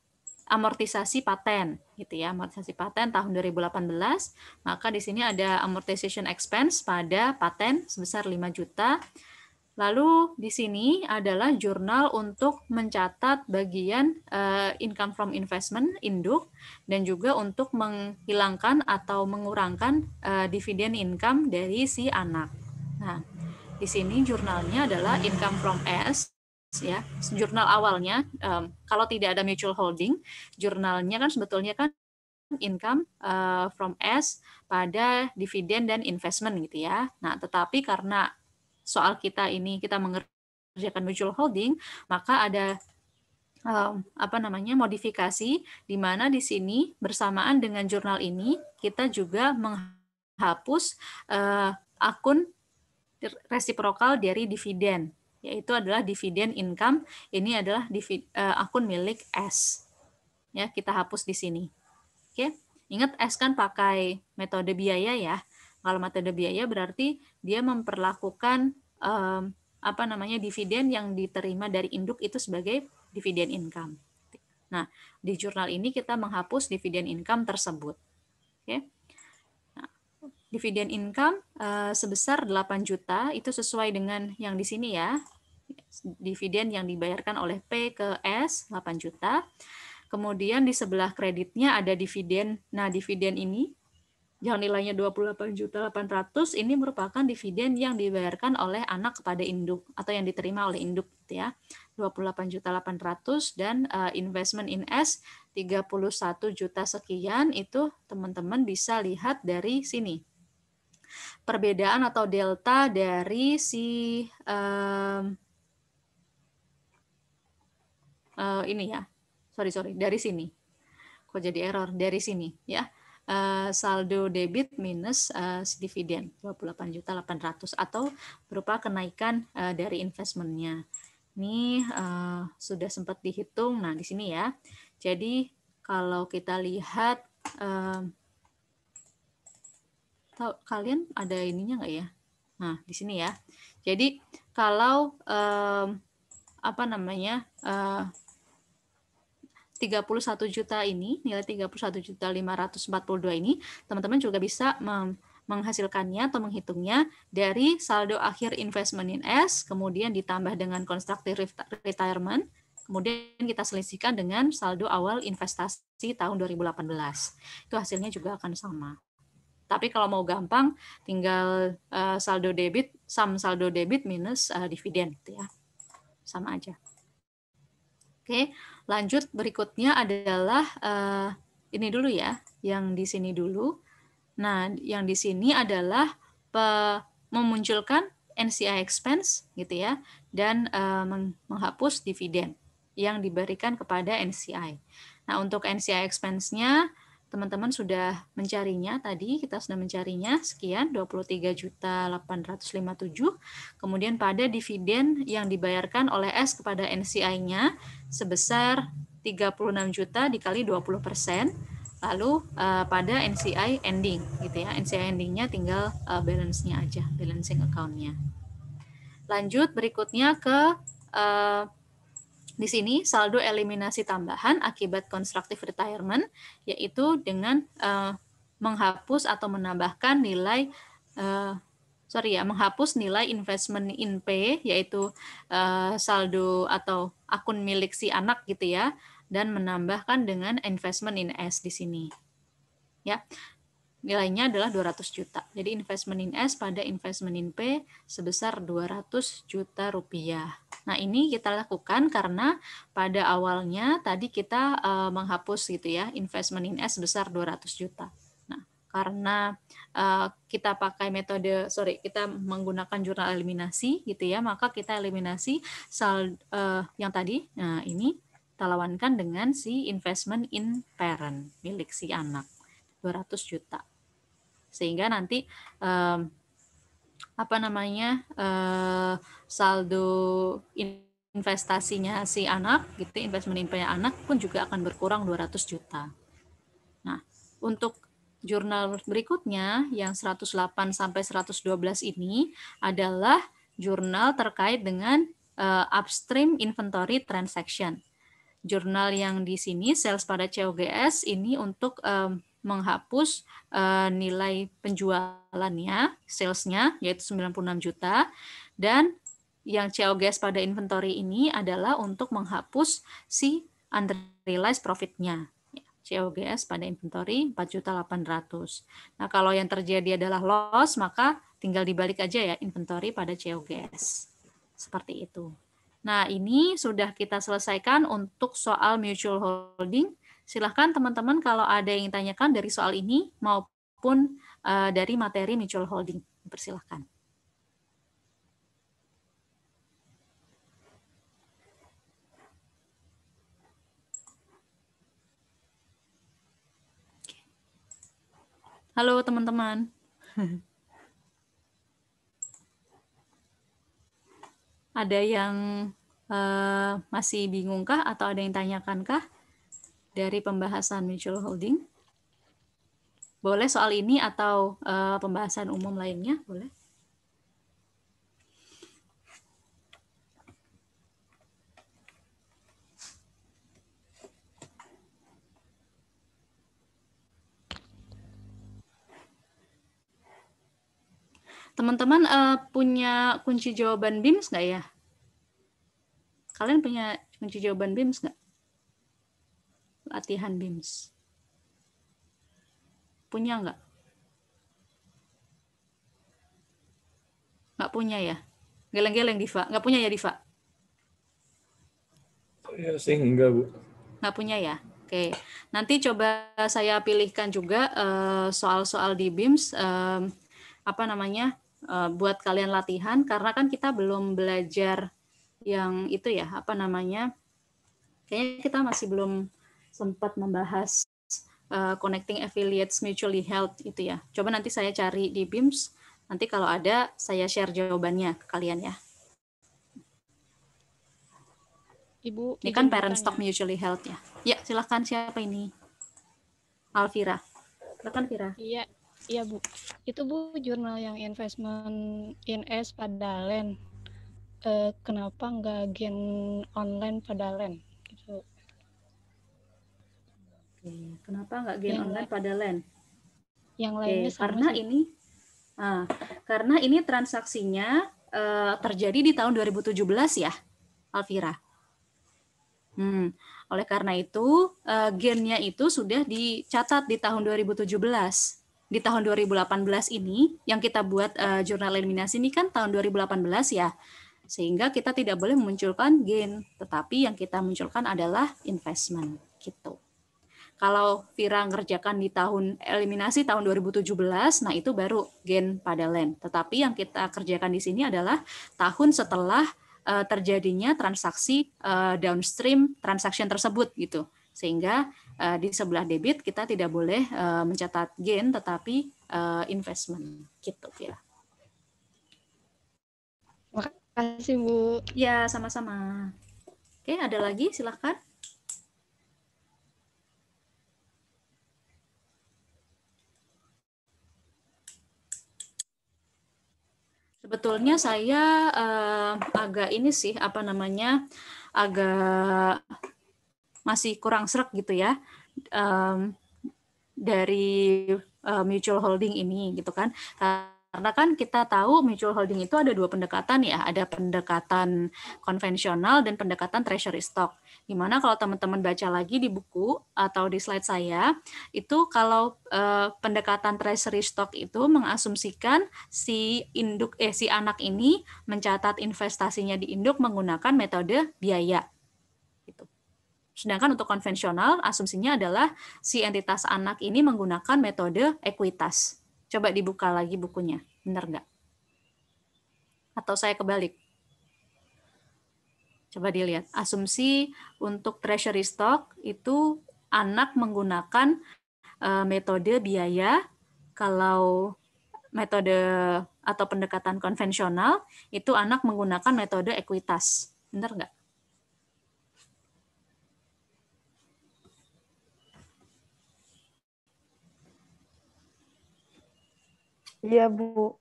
amortisasi paten gitu ya, amortisasi paten tahun 2018. Maka di sini ada amortization expense pada paten sebesar 5 juta. Lalu di sini adalah jurnal untuk mencatat bagian income from investment induk dan juga untuk menghilangkan atau mengurangkan dividen income dari si anak. Nah, di sini jurnalnya adalah income from S ya. Jurnal awalnya kalau tidak ada mutual holding, jurnalnya kan sebetulnya kan income from S pada dividen dan investment gitu ya. Nah, tetapi karena soal kita ini kita mengerjakan mutual holding, maka ada modifikasi di mana di sini bersamaan dengan jurnal ini kita juga menghapus akun resiprokal dari dividen, yaitu adalah dividen income. Ini adalah akun milik S. Ya, kita hapus di sini. Oke, ingat S kan pakai metode biaya ya. Kalau metode biaya berarti dia memperlakukan dividen yang diterima dari induk itu sebagai dividen income. Nah, di jurnal ini kita menghapus dividen income tersebut. Oke. Nah, dividen income sebesar 8 juta itu sesuai dengan yang di sini ya. Dividen yang dibayarkan oleh P ke S 8 juta. Kemudian di sebelah kreditnya ada dividen. Nah, dividen ini yang nilainya 28.800 ini merupakan dividen yang dibayarkan oleh anak kepada induk atau yang diterima oleh induk gitu ya. 28.800 dan investment in S 31 juta sekian itu teman-teman bisa lihat dari sini. Perbedaan atau delta dari si ini ya. Sorry, dari sini. Kok jadi error? Dari sini ya. Saldo debit minus dividen 28.800 atau berupa kenaikan dari investmentnya. Ini sudah sempat dihitung. Nah, di sini ya. Jadi kalau kita lihat kalian ada ininya nggak ya? Nah, di sini ya. Jadi kalau 31 juta ini, nilai 31.542 ini, teman-teman juga bisa menghasilkannya atau menghitungnya dari saldo akhir investment in S, kemudian ditambah dengan constructive retirement, kemudian kita selisihkan dengan saldo awal investasi tahun 2018. Itu hasilnya juga akan sama. Tapi kalau mau gampang, tinggal saldo debit minus dividen, gitu ya. Sama aja. Oke, lanjut berikutnya adalah ini dulu ya, yang di sini dulu. Nah, yang di sini adalah memunculkan NCI expense gitu ya, dan menghapus dividen yang diberikan kepada NCI. Nah, untuk NCI expense-nya teman-teman sudah mencarinya tadi, kita sudah mencarinya sekian 23.857. Kemudian pada dividen yang dibayarkan oleh S kepada NCI-nya sebesar 36 juta dikali 20%. Lalu pada NCI ending gitu ya. NCI endingnya tinggal balance-nya aja, balancing account-nya. Lanjut berikutnya ke di sini saldo eliminasi tambahan akibat constructive retirement, yaitu dengan menghapus atau menambahkan nilai menghapus nilai investment in P, yaitu saldo atau akun milik si anak gitu ya, dan menambahkan dengan investment in S di sini. Ya. Nilainya adalah 200 juta. Jadi investment in S pada investment in P sebesar 200 juta rupiah. Nah, ini kita lakukan karena pada awalnya tadi kita menghapus gitu ya, investment in S sebesar 200 juta. Nah, karena kita pakai kita menggunakan jurnal eliminasi gitu ya, maka kita eliminasi yang tadi, nah ini kita lawankan dengan si investment in parent, milik si anak, 200 juta. sehingga nanti saldo investasinya si anak gitu, investment income anak pun juga akan berkurang 200 juta. Nah, untuk jurnal berikutnya yang 108 sampai 112 ini adalah jurnal terkait dengan upstream inventory transaction. Jurnal yang di sini sales pada COGS ini untuk menghapus nilai penjualannya, salesnya yaitu 96 juta, dan yang COGS pada inventory ini adalah untuk menghapus si unrealized profit-nya. COGS pada inventory 4.800.000. Nah, kalau yang terjadi adalah loss, maka tinggal dibalik aja ya inventory pada COGS. Seperti itu. Nah, ini sudah kita selesaikan untuk soal mutual holding. Silahkan teman-teman kalau ada yang tanyakan dari soal ini maupun dari materi mutual holding. Persilahkan. Halo teman-teman. Ada yang masih bingungkah atau ada yang tanyakankah dari pembahasan mutual holding? Boleh soal ini atau pembahasan umum lainnya, boleh. Teman-teman punya kunci jawaban BIMS nggak ya? Kalian punya kunci jawaban BIMS nggak? Latihan BIMS. Punya nggak? Nggak punya ya? Geleng-geleng Diva. Nggak punya ya Diva? Ya sih enggak, Bu. Nggak punya ya? Oke. Nanti coba saya pilihkan juga soal-soal di BIMS buat kalian latihan, karena kan kita belum belajar yang itu ya, kayaknya kita masih belum sempat membahas connecting affiliates mutually held itu ya. Coba nanti saya cari di BIMS, nanti kalau ada saya share jawabannya ke kalian ya. Ibu, ini kan parent stock mutually held ya. Ya, silahkan, siapa ini? Alvira. Silakan Vira. Iya Bu. Itu Bu jurnal yang investment in S pada LEN. Kenapa nggak gen online pada LEN? Gitu. Oke, kenapa nggak gen online pada LEN? Yang lainnya sama karena sih. Karena ini transaksinya terjadi di tahun 2017 ya, Alvira. Oleh karena itu, gennya itu sudah dicatat di tahun 2017. Di tahun 2018 ini, yang kita buat jurnal eliminasi ini kan tahun 2018 ya, sehingga kita tidak boleh memunculkan gen, tetapi yang kita munculkan adalah investment, gitu. Kalau Vira ngerjakan di tahun eliminasi tahun 2017, nah itu baru gen pada LEN. Tetapi yang kita kerjakan di sini adalah tahun setelah terjadinya transaksi downstream transaction tersebut gitu. Sehingga di sebelah debit kita tidak boleh mencatat gain tetapi investment gitu Vira. Makasih Bu. Ya, sama-sama. Oke, ada lagi silahkan. Sebetulnya saya agak ini sih agak masih kurang sreg gitu ya dari mutual holding ini gitu kan, karena kan kita tahu mutual holding itu ada dua pendekatan ya, ada pendekatan konvensional dan pendekatan treasury stock. Dimana kalau teman-teman baca lagi di buku atau di slide saya, itu kalau pendekatan treasury stock itu mengasumsikan si anak ini mencatat investasinya di induk menggunakan metode biaya. Gitu. Sedangkan untuk konvensional, asumsinya adalah si entitas anak ini menggunakan metode ekuitas. Coba dibuka lagi bukunya, benar nggak? Atau saya kebalik? Coba dilihat, asumsi untuk treasury stock itu anak menggunakan metode biaya Kalau metode atau pendekatan konvensional, itu anak menggunakan metode ekuitas. Benar nggak? Iya, Bu.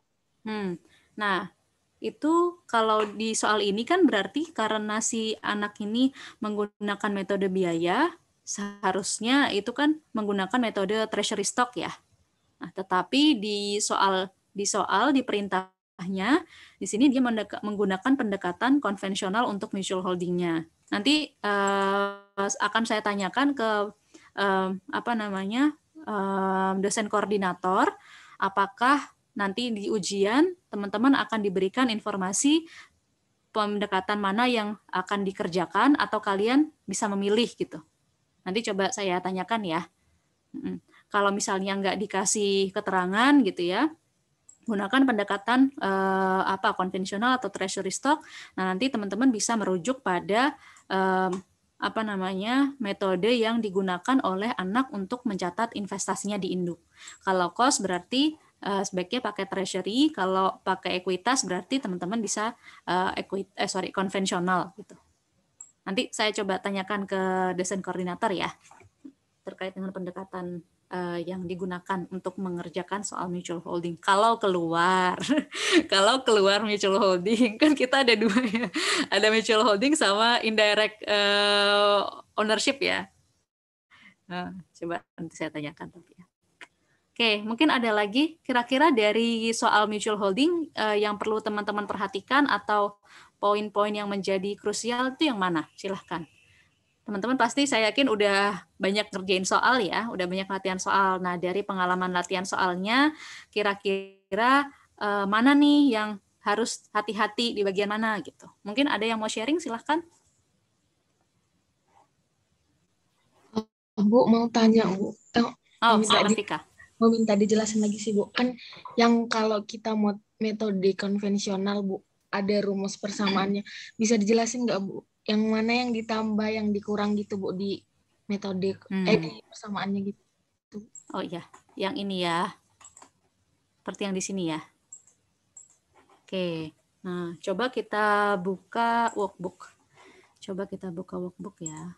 Nah, itu kalau di soal ini kan berarti karena si anak ini menggunakan metode biaya, seharusnya itu kan menggunakan metode treasury stock ya. Nah, tetapi di perintahnya, di sini dia menggunakan pendekatan konvensional untuk mutual holdingnya. Nanti akan saya tanyakan ke dosen koordinator, apakah nanti di ujian teman-teman akan diberikan informasi pendekatan mana yang akan dikerjakan atau kalian bisa memilih gitu. Nanti coba saya tanyakan ya. Kalau misalnya nggak dikasih keterangan gitu ya, gunakan pendekatan konvensional atau treasury stock. Nah, nanti teman-teman bisa merujuk pada metode yang digunakan oleh anak untuk mencatat investasinya di induk. Kalau cost berarti sebaiknya pakai treasury, kalau pakai ekuitas berarti teman-teman bisa konvensional gitu. Nanti saya coba tanyakan ke dosen koordinator ya terkait dengan pendekatan yang digunakan untuk mengerjakan soal mutual holding. Kalau keluar mutual holding, kan kita ada dua ya, ada mutual holding sama indirect ownership ya. Nah, coba nanti saya tanyakan tapi ya. Oke, mungkin ada lagi kira-kira dari soal mutual holding yang perlu teman-teman perhatikan atau poin-poin yang menjadi krusial itu yang mana? Silahkan. Teman-teman pasti saya yakin udah banyak ngerjain soal ya, udah banyak latihan soal. Nah, dari pengalaman latihan soalnya, kira-kira mana nih yang harus hati-hati di bagian mana gitu. Mungkin ada yang mau sharing, silahkan. Bu, mau tanya, Bu. Mau minta dijelasin lagi sih, Bu. Kan yang kalau kita mau metode konvensional, Bu, ada rumus persamaannya. Bisa dijelasin nggak, Bu? Yang mana yang ditambah, yang dikurang gitu, Bu, di metode di persamaannya gitu. Oh iya, yang ini ya. Seperti yang di sini ya. Oke. Nah, coba kita buka workbook. Ya.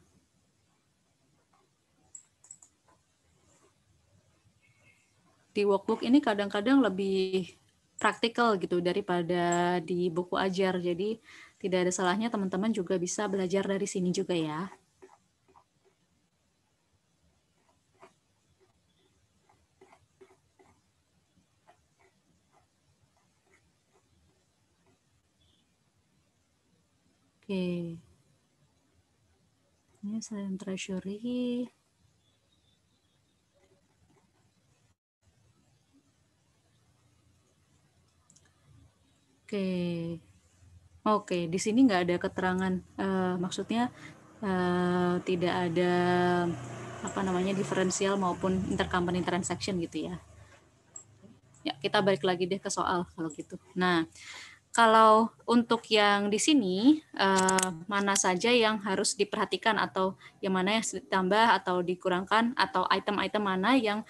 Di workbook ini kadang-kadang lebih praktikal gitu daripada di buku ajar. Jadi tidak ada salahnya teman-teman juga bisa belajar dari sini juga ya. Oke. Ini selain treasury. Oke, di sini nggak ada keterangan, maksudnya tidak ada diferensial maupun intercompany transaction gitu ya. Ya, kita balik lagi deh ke soal kalau gitu. Nah, kalau untuk yang di sini, mana saja yang harus diperhatikan atau yang mana yang ditambah atau dikurangkan atau item-item mana yang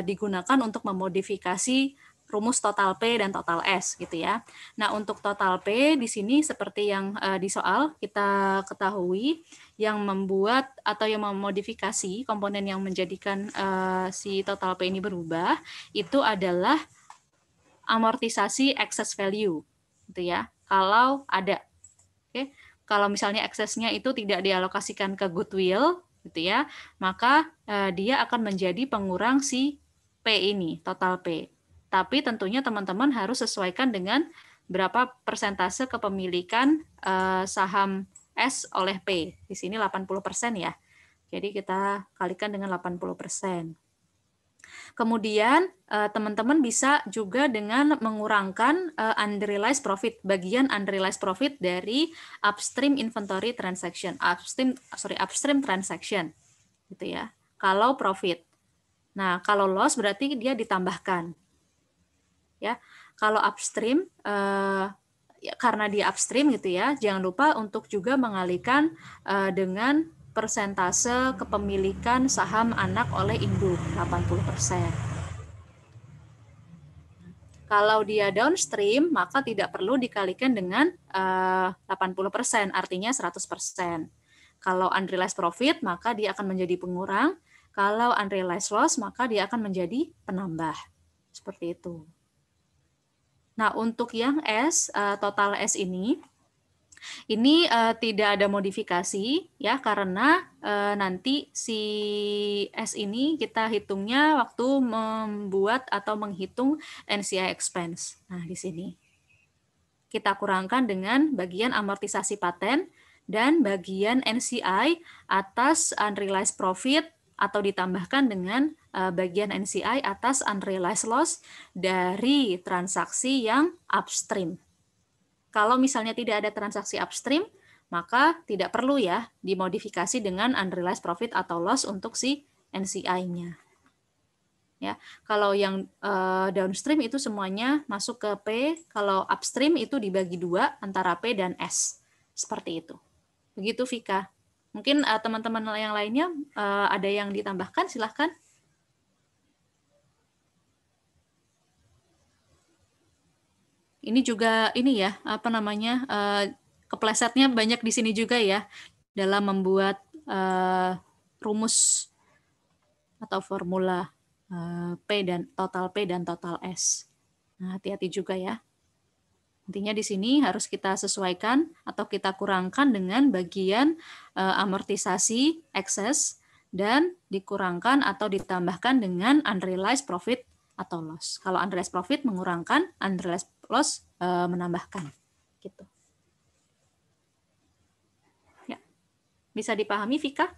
digunakan untuk memodifikasi rumus total P dan total S gitu ya. Nah, untuk total P di sini seperti yang di soal kita ketahui yang membuat atau yang memodifikasi komponen yang menjadikan si total P ini berubah itu adalah amortisasi excess value gitu ya. Kalau ada. Oke. Kalau misalnya eksesnya itu tidak dialokasikan ke goodwill gitu ya, maka dia akan menjadi pengurang si P ini, total P. Tapi tentunya teman-teman harus sesuaikan dengan berapa persentase kepemilikan saham S oleh P. Di sini 80% ya. Jadi kita kalikan dengan 80%. Kemudian teman-teman bisa juga dengan mengurangkan unrealized profit, bagian unrealized profit dari upstream inventory transaction, upstream transaction, gitu ya. Kalau profit. Nah, kalau loss berarti dia ditambahkan. Ya, kalau upstream karena dia upstream gitu ya, jangan lupa untuk juga mengalihkan dengan persentase kepemilikan saham anak oleh induk 80%. Kalau dia downstream, maka tidak perlu dikalikan dengan 80%, artinya 100%. Kalau unrealized profit, maka dia akan menjadi pengurang. Kalau unrealized loss, maka dia akan menjadi penambah. Seperti itu. Nah, untuk yang S, total S ini tidak ada modifikasi ya, karena nanti si S ini kita hitungnya waktu membuat atau menghitung NCI expense. Nah, di sini kita kurangkan dengan bagian amortisasi paten dan bagian NCI atas unrealized profit, atau ditambahkan dengan bagian NCI atas unrealized loss dari transaksi yang upstream. Kalau misalnya tidak ada transaksi upstream, maka tidak perlu ya dimodifikasi dengan unrealized profit atau loss untuk si NCI-nya. Ya, kalau yang downstream itu semuanya masuk ke P, kalau upstream itu dibagi 2 antara P dan S. Seperti itu. Begitu Vika. Mungkin teman-teman yang lainnya ada yang ditambahkan, silahkan. Ini juga ini ya, apa namanya, keplesetnya banyak di sini juga ya, dalam membuat rumus atau formula P dan total S. Nah, hati-hati juga ya. Intinya di sini harus kita sesuaikan atau kita kurangkan dengan bagian amortisasi excess dan dikurangkan atau ditambahkan dengan unrealized profit atau loss. Kalau unrealized profit mengurangkan, unrealized loss menambahkan. Gitu. Ya. Bisa dipahami, Vika?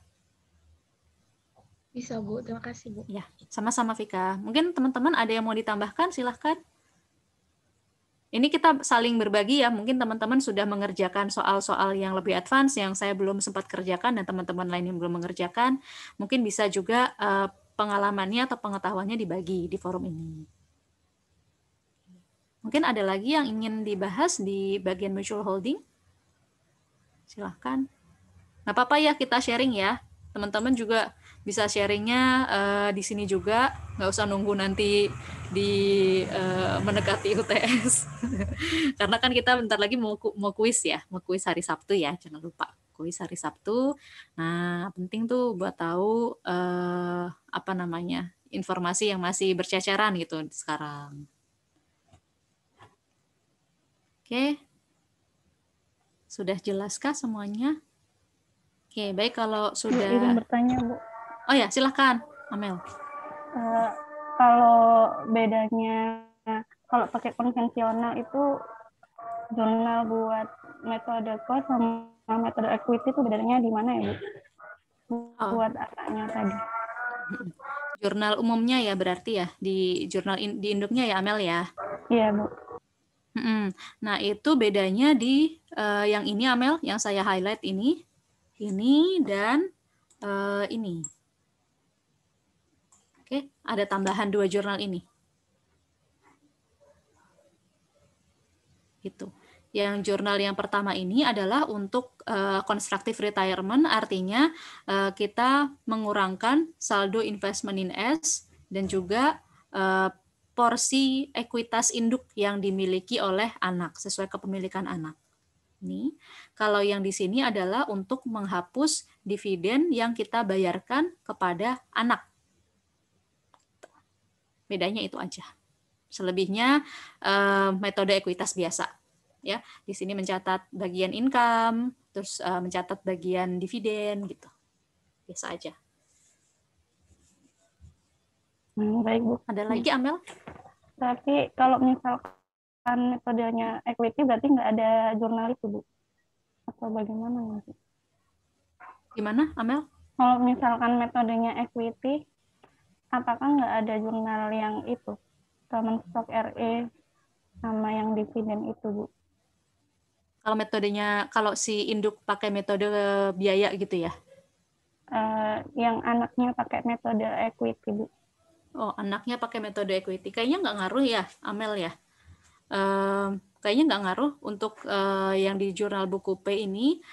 Bisa, Bu. Terima kasih, Bu. Ya, sama-sama, Vika. Mungkin teman-teman ada yang mau ditambahkan, silahkan. Ini kita saling berbagi ya, mungkin teman-teman sudah mengerjakan soal-soal yang lebih advance yang saya belum sempat kerjakan dan teman-teman lain yang belum mengerjakan, mungkin bisa juga pengalamannya atau pengetahuannya dibagi di forum ini. Mungkin ada lagi yang ingin dibahas di bagian mutual holding? Silahkan. Nggak apa-apa ya, kita sharing ya. Teman-teman juga bisa sharingnya di sini juga, nggak usah nunggu nanti mendekati UTS. Karena kan kita bentar lagi mau kuis ya, mau kuis hari Sabtu ya, jangan lupa kuis hari Sabtu. Nah, penting tuh buat tahu apa namanya, informasi yang masih berceceran gitu sekarang. Oke, sudah jelaskah semuanya? Oke, baik kalau sudah. Izin bertanya, Bu. Oh ya, silahkan, Amel. Kalau bedanya, kalau pakai konvensional itu jurnal buat metode cost sama metode equity itu bedanya di mana ya, Bu? Buat apanya tadi? Jurnal umumnya ya berarti ya, di jurnal di induknya ya, Amel ya? Iya, Bu. Nah, itu bedanya di yang ini, Amel, yang saya highlight ini dan ini. Oke, ada tambahan 2 jurnal ini. Gitu. Yang jurnal yang pertama ini adalah untuk constructive retirement, artinya kita mengurangkan saldo investment in S dan juga porsi ekuitas induk yang dimiliki oleh anak sesuai kepemilikan anak. Ini kalau yang di sini adalah untuk menghapus dividen yang kita bayarkan kepada anak. Bedanya itu aja. Selebihnya metode ekuitas biasa. Ya, di sini mencatat bagian income, terus mencatat bagian dividen gitu. Biasa aja. Baik, Bu. Ada lagi, Amel? Tapi kalau misalkan metodenya equity berarti nggak ada jurnal itu, Bu? Atau bagaimana? Gimana, Amel? Kalau misalkan metodenya equity, apakah nggak ada jurnal yang itu? Common stock RE sama yang dividen itu, Bu? Kalau metodenya, kalau si induk pakai metode biaya gitu ya? Yang anaknya pakai metode equity, Bu. Oh, anaknya pakai metode equity. Kayaknya nggak ngaruh ya, Amel ya? Kayaknya nggak ngaruh untuk yang di jurnal buku P ini.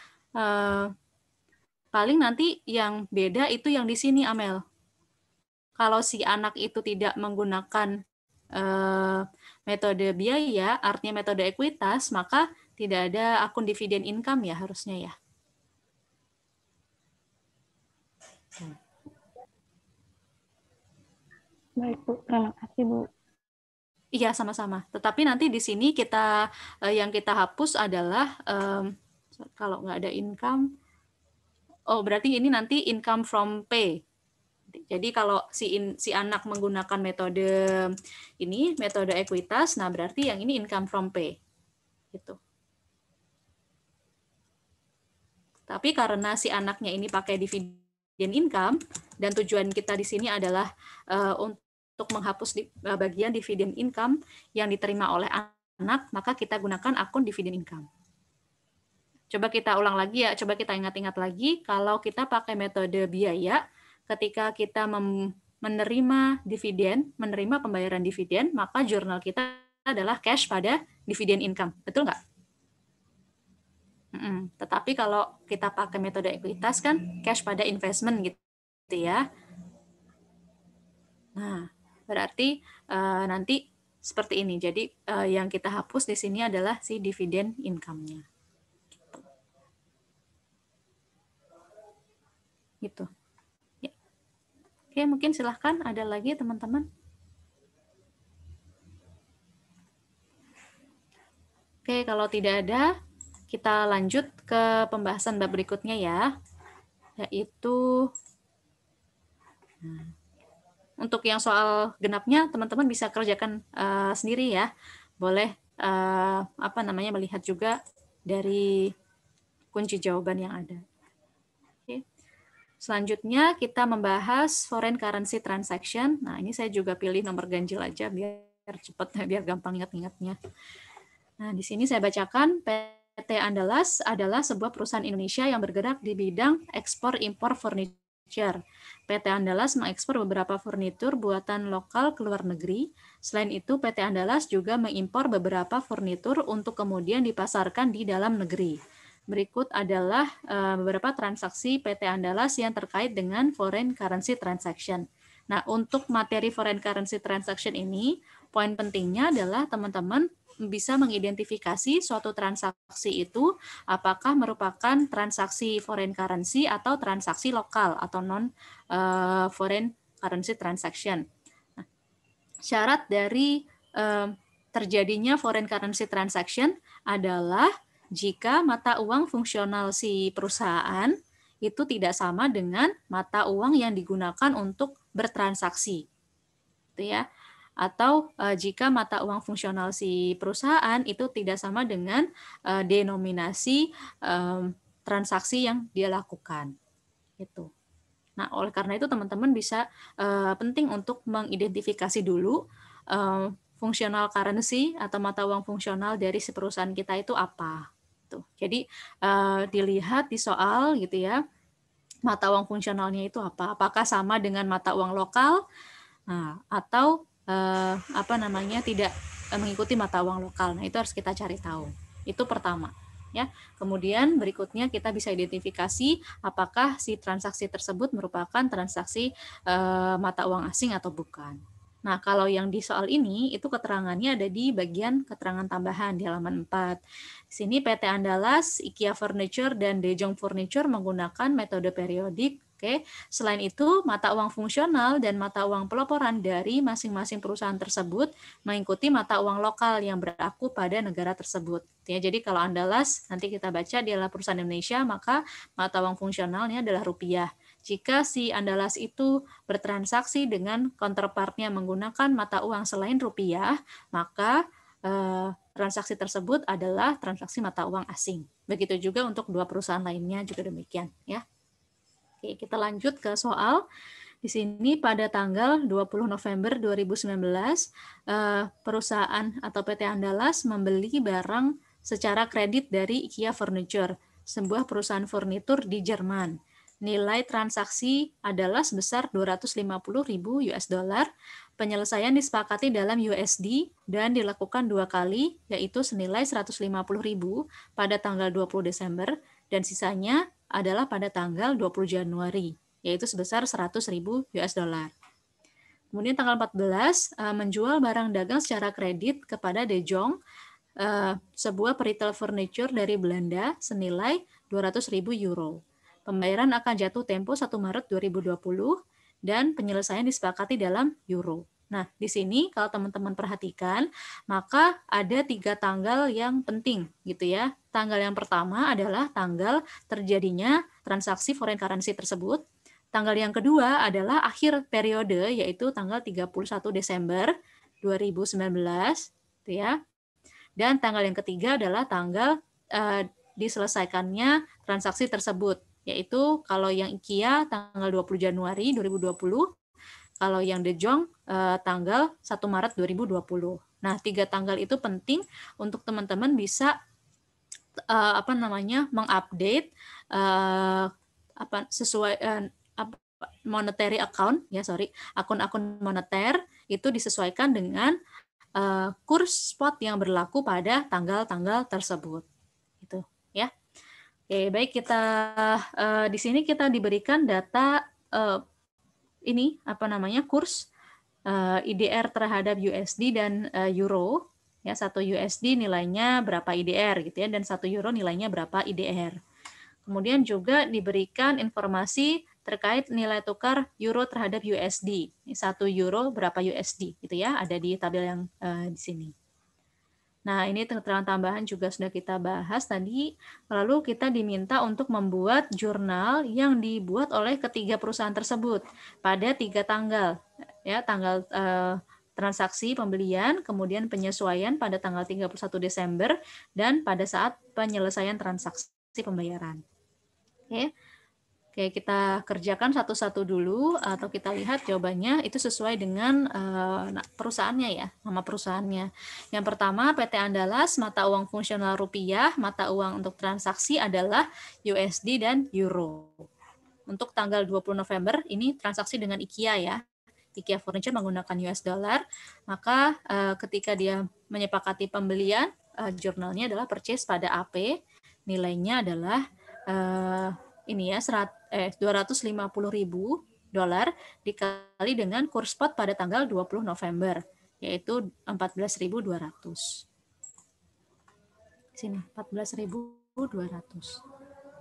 Paling nanti yang beda itu yang di sini, Amel. Kalau si anak itu tidak menggunakan metode biaya, artinya metode ekuitas, maka tidak ada akun dividen income ya harusnya ya. Baik, Bu. Terima kasih, Bu. Iya, sama-sama. Tetapi nanti di sini kita yang kita hapus adalah kalau nggak ada income, oh berarti ini nanti income from pay. Jadi kalau si anak menggunakan metode ini, metode ekuitas, nah berarti yang ini income from pay. Gitu. Tapi karena si anaknya ini pakai dividen income, dan tujuan kita di sini adalah untuk menghapus bagian dividen income yang diterima oleh anak, maka kita gunakan akun dividen income. Coba kita ulang lagi ya, coba kita ingat-ingat lagi, kalau kita pakai metode biaya, ketika kita menerima dividen, menerima pembayaran dividen, maka jurnal kita adalah cash pada dividen income. Betul nggak? Tetapi kalau kita pakai metode ekuitas kan cash pada investment gitu ya. Nah, berarti nanti seperti ini. Jadi yang kita hapus di sini adalah si dividen income-nya. Gitu. Ya. Oke, mungkin silahkan ada lagi teman-teman. Oke, kalau tidak ada, kita lanjut ke pembahasan bab berikutnya ya, yaitu untuk yang soal genapnya teman-teman bisa kerjakan sendiri ya. Boleh melihat juga dari kunci jawaban yang ada. Oke. Selanjutnya kita membahas foreign currency transaction. Nah, ini saya juga pilih nomor ganjil aja biar cepat, biar gampang ingat-ingatnya. Nah, di sini saya bacakan, PT Andalas adalah sebuah perusahaan Indonesia yang bergerak di bidang ekspor-impor furniture. PT Andalas mengekspor beberapa furnitur buatan lokal ke luar negeri. Selain itu, PT Andalas juga mengimpor beberapa furnitur untuk kemudian dipasarkan di dalam negeri. Berikut adalah beberapa transaksi PT Andalas yang terkait dengan foreign currency transaction. Nah, untuk materi foreign currency transaction ini, poin pentingnya adalah teman-teman bisa mengidentifikasi suatu transaksi itu apakah merupakan transaksi foreign currency atau transaksi lokal atau non foreign currency transaction. Nah, syarat dari terjadinya foreign currency transaction adalah jika mata uang fungsional si perusahaan itu tidak sama dengan mata uang yang digunakan untuk bertransaksi. Gitu ya. Atau jika mata uang fungsional si perusahaan itu tidak sama dengan denominasi transaksi yang dia lakukan. Gitu. Nah, oleh karena itu teman-teman bisa penting untuk mengidentifikasi dulu fungsional currency atau mata uang fungsional dari si perusahaan kita itu apa. Tuh. Jadi dilihat di soal gitu ya, mata uang fungsionalnya itu apa? Apakah sama dengan mata uang lokal? Nah, atau tidak mengikuti mata uang lokal. Nah, itu harus kita cari tahu. Itu pertama, ya. Kemudian berikutnya kita bisa identifikasi apakah si transaksi tersebut merupakan transaksi mata uang asing atau bukan. Nah, kalau yang di soal ini itu keterangannya ada di bagian keterangan tambahan di halaman 4. Di sini PT Andalas, IKEA Furniture dan De Jong Furniture menggunakan metode periodik. Oke. Selain itu, mata uang fungsional dan mata uang peloporan dari masing-masing perusahaan tersebut mengikuti mata uang lokal yang berlaku pada negara tersebut. Ya, jadi kalau Andalas nanti kita baca dia adalah perusahaan Indonesia, maka mata uang fungsionalnya adalah rupiah. Jika si Andalas itu bertransaksi dengan counterpartnya menggunakan mata uang selain rupiah, maka transaksi tersebut adalah transaksi mata uang asing. Begitu juga untuk dua perusahaan lainnya juga demikian, ya. Oke, kita lanjut ke soal. Di sini pada tanggal 20 November 2019, perusahaan atau PT Andalas membeli barang secara kredit dari IKEA Furniture, sebuah perusahaan furnitur di Jerman. Nilai transaksi adalah sebesar 250.000 US dollar. Penyelesaian disepakati dalam USD dan dilakukan 2 kali, yaitu senilai 150.000 pada tanggal 20 Desember dan sisanya adalah pada tanggal 20 Januari, yaitu sebesar 100.000 US dollar. Kemudian tanggal 14 menjual barang dagang secara kredit kepada De Jong, sebuah retail furniture dari Belanda senilai 200.000 euro. Pembayaran akan jatuh tempo 1 Maret 2020 dan penyelesaian disepakati dalam euro. Nah, di sini kalau teman-teman perhatikan, maka ada 3 tanggal yang penting gitu ya. Tanggal yang pertama adalah tanggal terjadinya transaksi foreign currency tersebut. Tanggal yang kedua adalah akhir periode, yaitu tanggal 31 Desember 2019, gitu ya. Dan tanggal yang ketiga adalah tanggal diselesaikannya transaksi tersebut, yaitu kalau yang IKEA tanggal 20 Januari 2020, kalau yang De Jong tanggal 1 Maret 2020. Nah, 3 tanggal itu penting untuk teman-teman bisa mengupdate sesuai monetary account akun-akun moneter itu disesuaikan dengan kurs spot yang berlaku pada tanggal-tanggal tersebut. Gitu ya. Oke, baik, kita di sini kita diberikan data kurs IDR terhadap USD dan euro. Ya, 1 USD nilainya berapa IDR gitu ya, dan 1 euro nilainya berapa IDR. Kemudian juga diberikan informasi terkait nilai tukar euro terhadap USD. 1 euro berapa USD gitu ya, ada di tabel yang di sini. Nah, ini keterangan tambahan juga sudah kita bahas tadi. Lalu kita diminta untuk membuat jurnal yang dibuat oleh ketiga perusahaan tersebut pada 3 tanggal. Ya, tanggal transaksi pembelian, kemudian penyesuaian pada tanggal 31 Desember, dan pada saat penyelesaian transaksi pembayaran. Oke, kita kerjakan satu-satu dulu atau kita lihat jawabannya itu sesuai dengan perusahaannya ya, nama perusahaannya. Yang pertama PT Andalas, mata uang fungsional rupiah, mata uang untuk transaksi adalah USD dan euro. Untuk tanggal 20 November ini transaksi dengan IKEA ya. IKEA Furniture menggunakan US dollar, maka ketika dia menyepakati pembelian, jurnalnya adalah purchase pada AP, nilainya adalah $250.000 dikali dengan kurs spot pada tanggal 20 November, yaitu 14.200. Sini 14.200.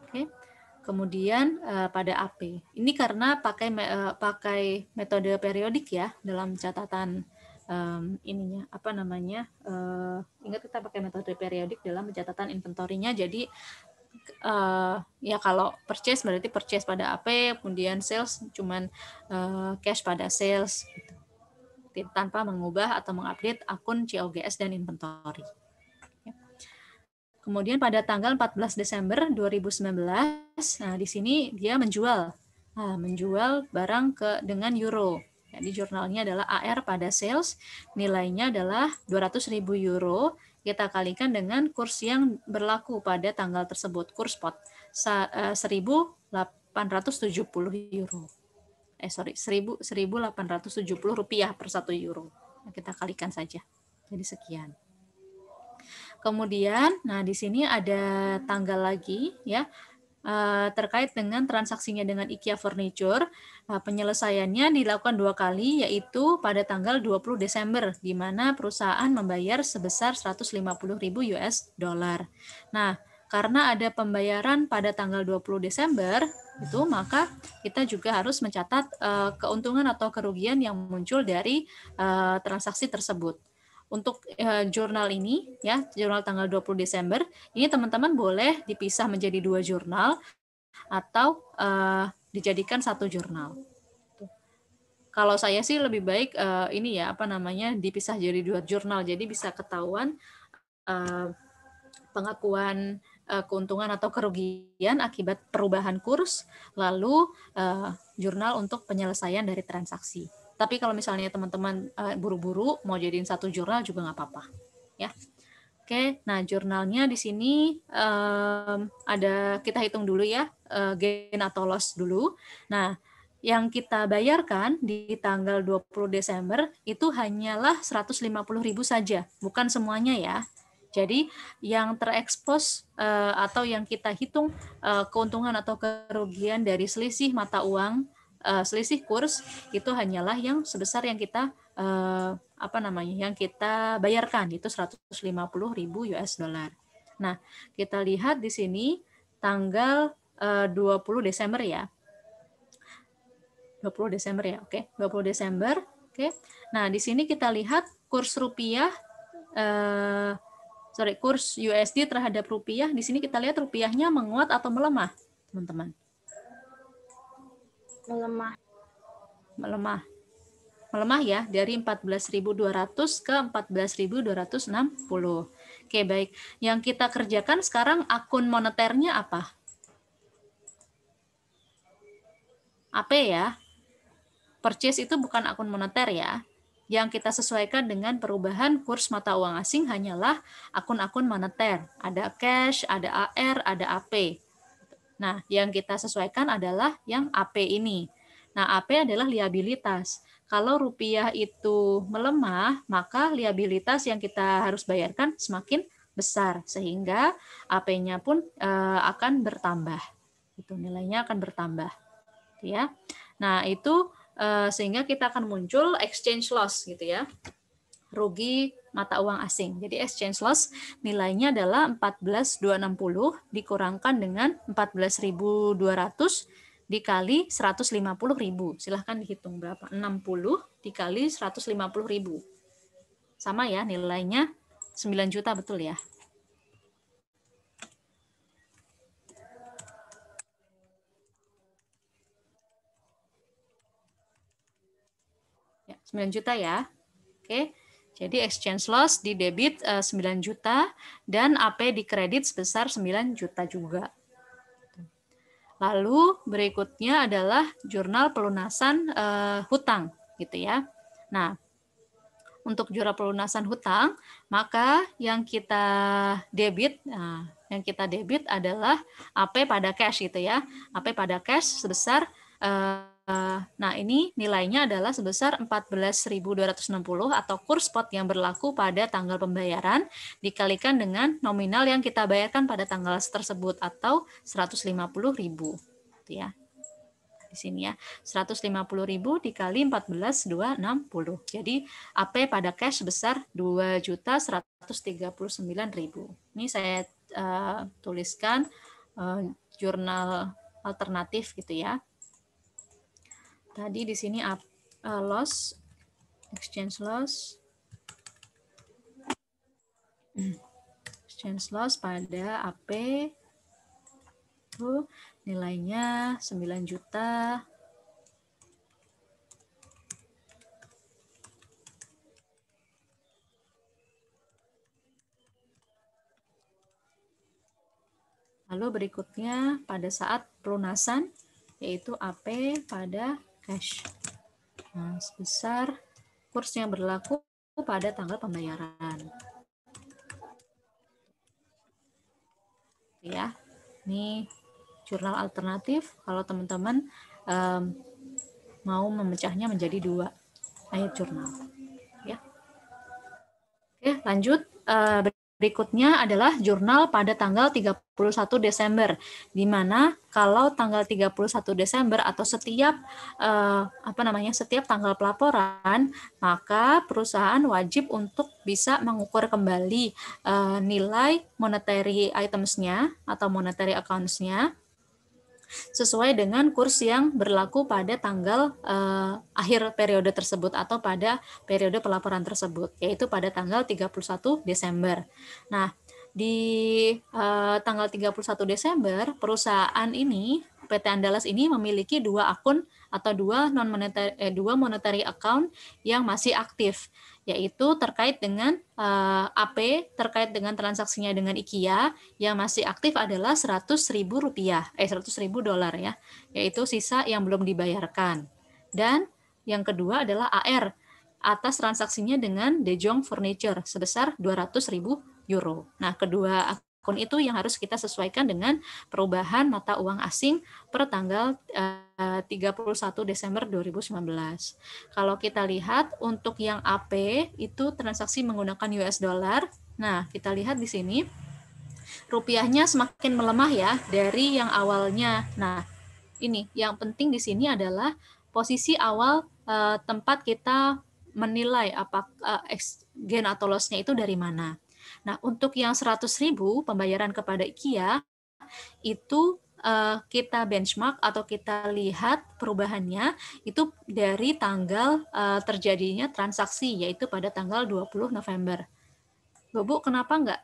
Oke. Kemudian pada AP. Ini karena pakai metode periodik ya dalam catatan ingat kita pakai metode periodik dalam pencatatan inventorinya. Jadi ya kalau purchase berarti purchase pada AP, kemudian sales cuman cash pada sales gitu, tanpa mengubah atau mengupdate akun COGS dan inventory. Kemudian pada tanggal 14 Desember 2019, nah di sini dia menjual barang dengan euro. Jadi jurnalnya adalah AR pada sales, nilainya adalah 200.000 euro. Kita kalikan dengan kurs yang berlaku pada tanggal tersebut, kurs spot 1.870 euro. 1.870 rupiah per 1 euro. Nah, kita kalikan saja. Jadi sekian. Kemudian, nah di sini ada tanggal lagi ya terkait dengan transaksinya dengan IKEA Furniture. Penyelesaiannya dilakukan 2 kali, yaitu pada tanggal 20 Desember, di mana perusahaan membayar sebesar 150.000 US dollar. Nah, karena ada pembayaran pada tanggal 20 Desember, itu maka kita juga harus mencatat keuntungan atau kerugian yang muncul dari transaksi tersebut. Untuk jurnal ini, ya, jurnal tanggal 20 Desember, ini teman-teman boleh dipisah menjadi 2 jurnal atau dijadikan 1 jurnal. Kalau saya sih lebih baik dipisah jadi 2 jurnal, jadi bisa ketahuan pengakuan keuntungan atau kerugian akibat perubahan kurs, lalu jurnal untuk penyelesaian dari transaksi. Tapi kalau misalnya teman-teman buru-buru mau jadiin 1 jurnal juga nggak apa-apa, ya. Oke, nah jurnalnya di sini ada, kita hitung dulu ya, gain atau loss dulu. Nah, yang kita bayarkan di tanggal 20 Desember itu hanyalah 150.000 saja, bukan semuanya ya. Jadi yang terekspos atau yang kita hitung keuntungan atau kerugian dari selisih mata uang selisih kurs itu hanyalah yang sebesar yang kita yang kita bayarkan, itu 150.000 US dollar. Nah, kita lihat di sini tanggal 20 Desember ya. 20 Desember ya, oke. 20 Desember, oke. Nah, di sini kita lihat kurs rupiah, kurs USD terhadap rupiah. Di sini kita lihat rupiahnya menguat atau melemah, teman-teman? Melemah. Melemah. Melemah ya, dari 14.200 ke 14.260. Oke, baik. Yang kita kerjakan sekarang akun moneternya apa? AP ya. Purchase itu bukan akun moneter ya. Yang kita sesuaikan dengan perubahan kurs mata uang asing hanyalah akun-akun moneter. Ada cash, ada AR, ada AP. Nah, yang kita sesuaikan adalah yang AP ini. Nah, AP adalah liabilitas. Kalau rupiah itu melemah, maka liabilitas yang kita harus bayarkan semakin besar, sehingga AP-nya pun akan bertambah. Itu nilainya akan bertambah. Ya. Nah, itu sehingga kita akan muncul exchange loss gitu ya. Rugi mata uang asing. Jadi exchange loss nilainya adalah 14.260 dikurangkan dengan 14.200 dikali 150.000. Silahkan dihitung berapa? 60 dikali 150.000. Sama ya nilainya 9 juta, betul ya? Ya, 9 juta ya. Oke. Jadi exchange loss di debit 9 juta dan AP di kredit sebesar 9 juta juga. Lalu berikutnya adalah jurnal pelunasan hutang gitu ya. Nah, untuk jurnal pelunasan hutang, maka yang kita debit adalah AP pada cash gitu ya. AP pada cash sebesar nah, ini nilainya adalah sebesar 14.260 atau kurs spot yang berlaku pada tanggal pembayaran dikalikan dengan nominal yang kita bayarkan pada tanggal tersebut atau 150.000 gitu ya. Di sini ya, 150.000 dikali 14.260. Jadi AP pada cash sebesar 2.139.000. Ini saya tuliskan jurnal alternatif gitu ya. Tadi di sini loss, exchange loss, pada AP itu nilainya 9 juta. Lalu berikutnya pada saat pelunasan yaitu AP pada cash. Nah, sebesar kurs yang berlaku pada tanggal pembayaran. Ya, ini jurnal alternatif. Kalau teman-teman mau memecahnya menjadi 2 ayat jurnal. Ya. Oke, lanjut. Berikutnya adalah jurnal pada tanggal 31 Desember, di mana kalau tanggal 31 Desember atau setiap setiap tanggal pelaporan, maka perusahaan wajib untuk bisa mengukur kembali nilai monetary items-nya atau monetary accounts-nya sesuai dengan kurs yang berlaku pada tanggal akhir periode tersebut atau pada periode pelaporan tersebut, yaitu pada tanggal 31 Desember. Nah, di tanggal 31 Desember, perusahaan ini, PT Andalas ini memiliki 2 akun atau 2 monetary account yang masih aktif, yaitu terkait dengan AP, terkait dengan transaksinya dengan IKEA, yang masih aktif adalah 100.000 dolar ya, yaitu sisa yang belum dibayarkan. Dan yang kedua adalah AR, atas transaksinya dengan De Jong Furniture sebesar 200.000 euro. Nah, kedua akun itu yang harus kita sesuaikan dengan perubahan mata uang asing per tanggal 31 Desember 2019. Kalau kita lihat untuk yang AP itu transaksi menggunakan US dollar. Nah, kita lihat di sini rupiahnya semakin melemah ya dari yang awalnya. Nah, ini yang penting di sini adalah posisi awal tempat kita menilai apakah gain atau loss-nya itu dari mana. Nah, untuk yang 100.000 pembayaran kepada IKEA itu kita benchmark atau kita lihat perubahannya itu dari tanggal terjadinya transaksi, yaitu pada tanggal 20 November. Bu, kenapa nggak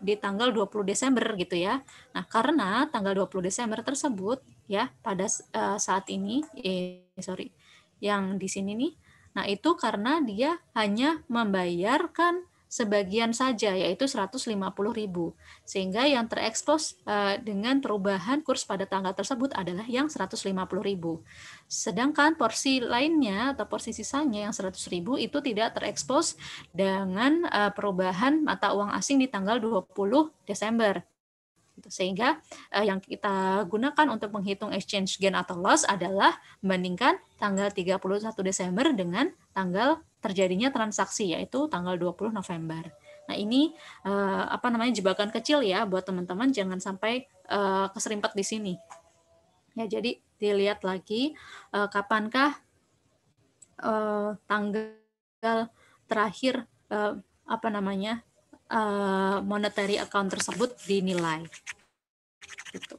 di tanggal 20 Desember gitu ya? Nah, karena tanggal 20 Desember tersebut ya pada saat ini, yang di sini nih, nah itu karena dia hanya membayarkan sebagian saja, yaitu 150.000. Sehingga yang terekspos dengan perubahan kurs pada tanggal tersebut adalah yang 150.000. Sedangkan porsi lainnya atau porsi sisanya yang 100.000 itu tidak terekspos dengan perubahan mata uang asing di tanggal 20 Desember. Sehingga yang kita gunakan untuk menghitung exchange gain atau loss adalah membandingkan tanggal 31 Desember dengan tanggal terjadinya transaksi, yaitu tanggal 20 November. Nah, ini jebakan kecil ya buat teman-teman, jangan sampai keserimpet di sini. Ya, jadi dilihat lagi kapankah tanggal terakhir monetary account tersebut dinilai. Gitu.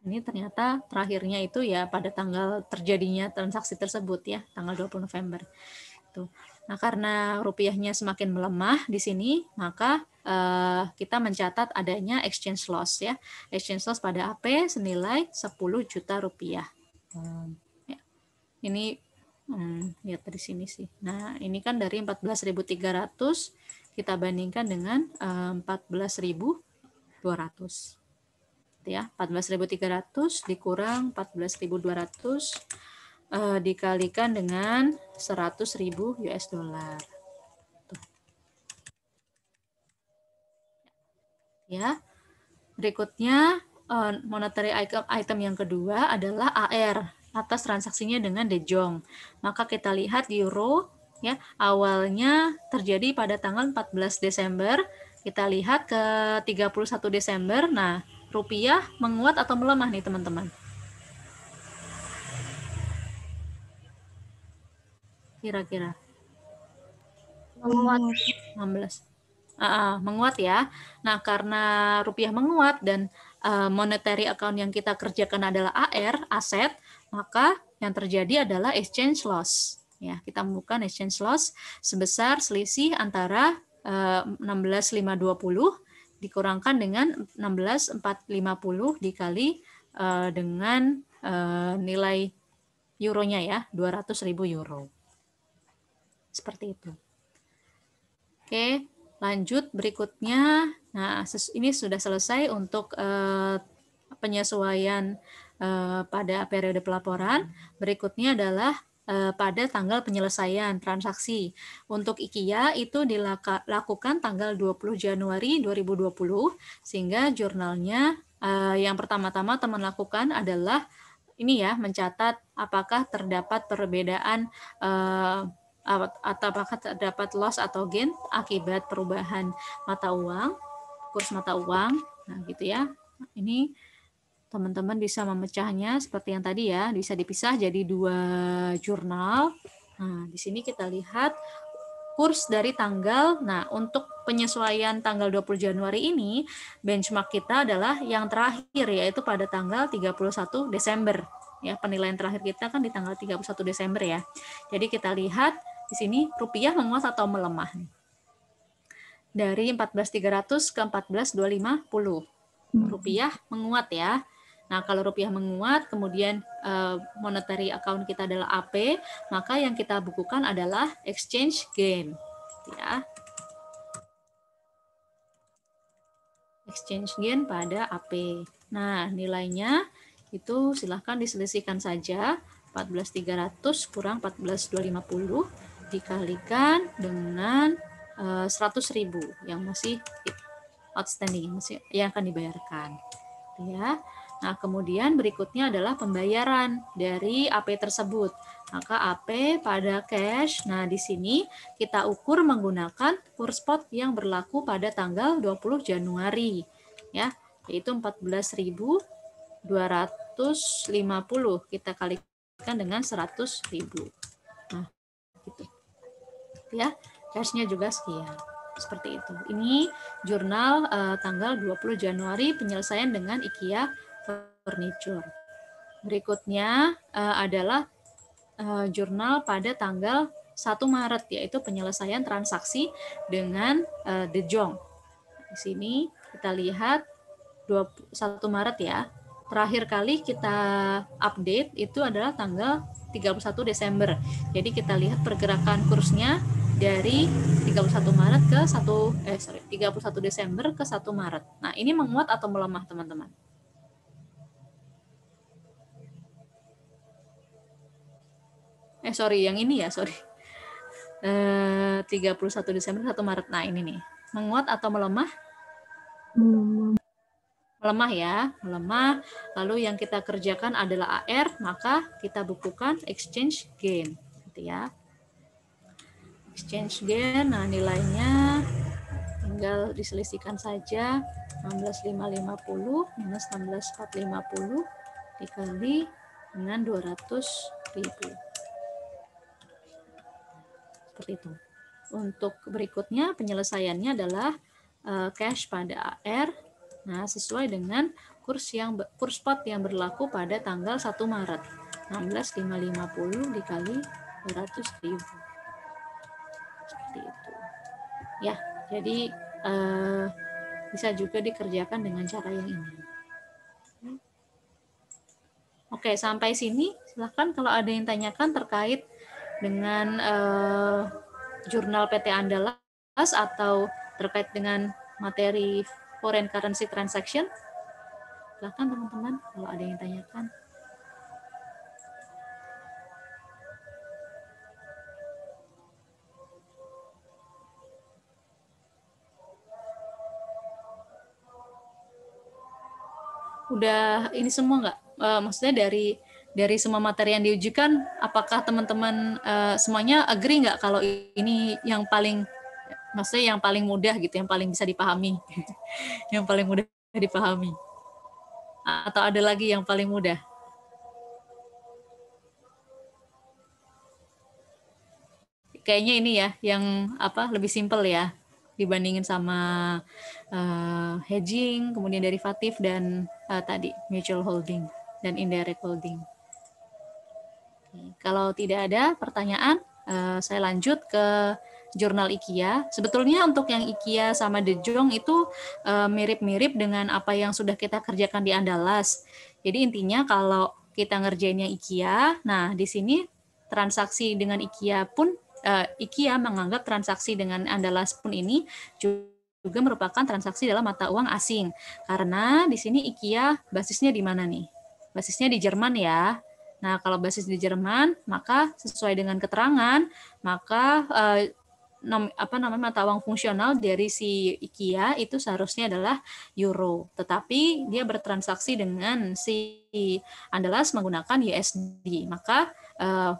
Ini ternyata terakhirnya itu ya pada tanggal terjadinya transaksi tersebut ya, tanggal 20 November. Itu. Nah, karena rupiahnya semakin melemah di sini, maka kita mencatat adanya exchange loss ya. Exchange loss pada AP senilai 10 juta rupiah. Ya. Ini lihat dari sini sih. Nah, ini kan dari 14.300 kita bandingkan dengan 14.200. Ya, 14.300 dikurang 14.200 dikalikan dengan 100.000 US dollar. Ya. Berikutnya monetary item yang kedua adalah AR atas transaksinya dengan De Jong. Maka kita lihat euro ya, awalnya terjadi pada tanggal 14 Desember, kita lihat ke 31 Desember. Nah, rupiah menguat atau melemah nih teman-teman? Kira-kira Menguat. 16. Menguat ya. Nah, karena rupiah menguat dan monetary account yang kita kerjakan adalah AR, aset, maka yang terjadi adalah exchange loss. Ya, kita menemukan exchange loss sebesar selisih antara 16.520 dikurangkan dengan 16.450 dikali dengan nilai euronya ya, 200.000 euro. Seperti itu. Oke, lanjut berikutnya. Nah, ini sudah selesai untuk penyesuaian pada periode pelaporan. Berikutnya adalah pada tanggal penyelesaian transaksi. Untuk IKEA itu dilakukan tanggal 20 Januari 2020, sehingga jurnalnya yang pertama-tama teman lakukan adalah ini ya, mencatat apakah terdapat perbedaan atau apakah terdapat loss atau gain akibat perubahan mata uang, kurs mata uang. Nah, gitu ya. Ini teman-teman bisa memecahnya seperti yang tadi ya, bisa dipisah jadi 2 jurnal. Nah, di sini kita lihat kurs dari tanggal, nah untuk penyesuaian tanggal 20 Januari ini, benchmark kita adalah yang terakhir, yaitu pada tanggal 31 Desember. Ya, penilaian terakhir kita kan di tanggal 31 Desember ya. Jadi kita lihat di sini rupiah menguat atau melemah. Dari 14.300 ke 14.250. Rupiah menguat ya. Nah, kalau rupiah menguat, kemudian monetary account kita adalah AP, maka yang kita bukukan adalah exchange gain. Ya. Exchange gain pada AP. Nah, nilainya itu silahkan diselisihkan saja. 14.300 kurang 14.250 dikalikan dengan 100.000 yang masih outstanding, yang akan dibayarkan. Ya. Nah, kemudian berikutnya adalah pembayaran dari AP tersebut. Maka AP pada cash, nah di sini kita ukur menggunakan kurs spot yang berlaku pada tanggal 20 Januari. Ya, yaitu 14.200 kita kalikan dengan 100.000. Nah, gitu. Ya, cashnya juga sekian. Seperti itu. Ini jurnal tanggal 20 Januari penyelesaian dengan IKEA Furniture. Berikutnya adalah jurnal pada tanggal 1 Maret, yaitu penyelesaian transaksi dengan De Jong. Di sini kita lihat 1 Maret ya. Terakhir kali kita update itu adalah tanggal 31 Desember. Jadi kita lihat pergerakan kursnya dari 31 Maret ke 31 Desember ke 1 Maret. Nah, ini menguat atau melemah, teman-teman? Yang ini ya, 31 Desember 1 Maret. Nah, ini nih. Menguat atau melemah? Melemah ya, melemah. Lalu yang kita kerjakan adalah AR, maka kita bukukan exchange gain, gitu ya. Exchange gain, nah nilainya tinggal diselisihkan saja, 16.550 minus 16.450 dikali dengan 200.000. Seperti itu. Untuk berikutnya penyelesaiannya adalah cash pada AR. Nah, sesuai dengan kurs spot yang berlaku pada tanggal 1 Maret. 16.550 dikali 200.000. Seperti itu. Ya, jadi bisa juga dikerjakan dengan cara yang ini. Oke, sampai sini silahkan kalau ada yang tanyakan terkait dengan jurnal PT Andalas atau terkait dengan materi foreign currency transaction. Silahkan teman-teman kalau ada yang tanyakan. Udah ini semua nggak? Maksudnya dari semua materi yang diujikan, apakah teman-teman semuanya agree nggak kalau ini yang paling, maksudnya yang paling mudah gitu, yang paling bisa dipahami, yang paling mudah dipahami? Atau ada lagi yang paling mudah? Kayaknya ini ya, yang lebih simple ya dibandingin sama hedging, kemudian derivatif dan tadi mutual holding dan indirect holding. Kalau tidak ada pertanyaan, saya lanjut ke jurnal IKEA. Sebetulnya untuk yang IKEA sama De Jong itu mirip-mirip dengan apa yang sudah kita kerjakan di Andalas. Jadi intinya kalau kita ngerjainnya IKEA, nah di sini transaksi dengan IKEA pun, IKEA menganggap transaksi dengan Andalas pun ini juga merupakan transaksi dalam mata uang asing. Karena di sini IKEA basisnya di mana nih? Basisnya di Jerman ya. Nah, kalau basis di Jerman, maka sesuai dengan keterangan, maka mata uang fungsional dari si IKEA itu seharusnya adalah euro. Tetapi dia bertransaksi dengan si Andalas menggunakan USD. Maka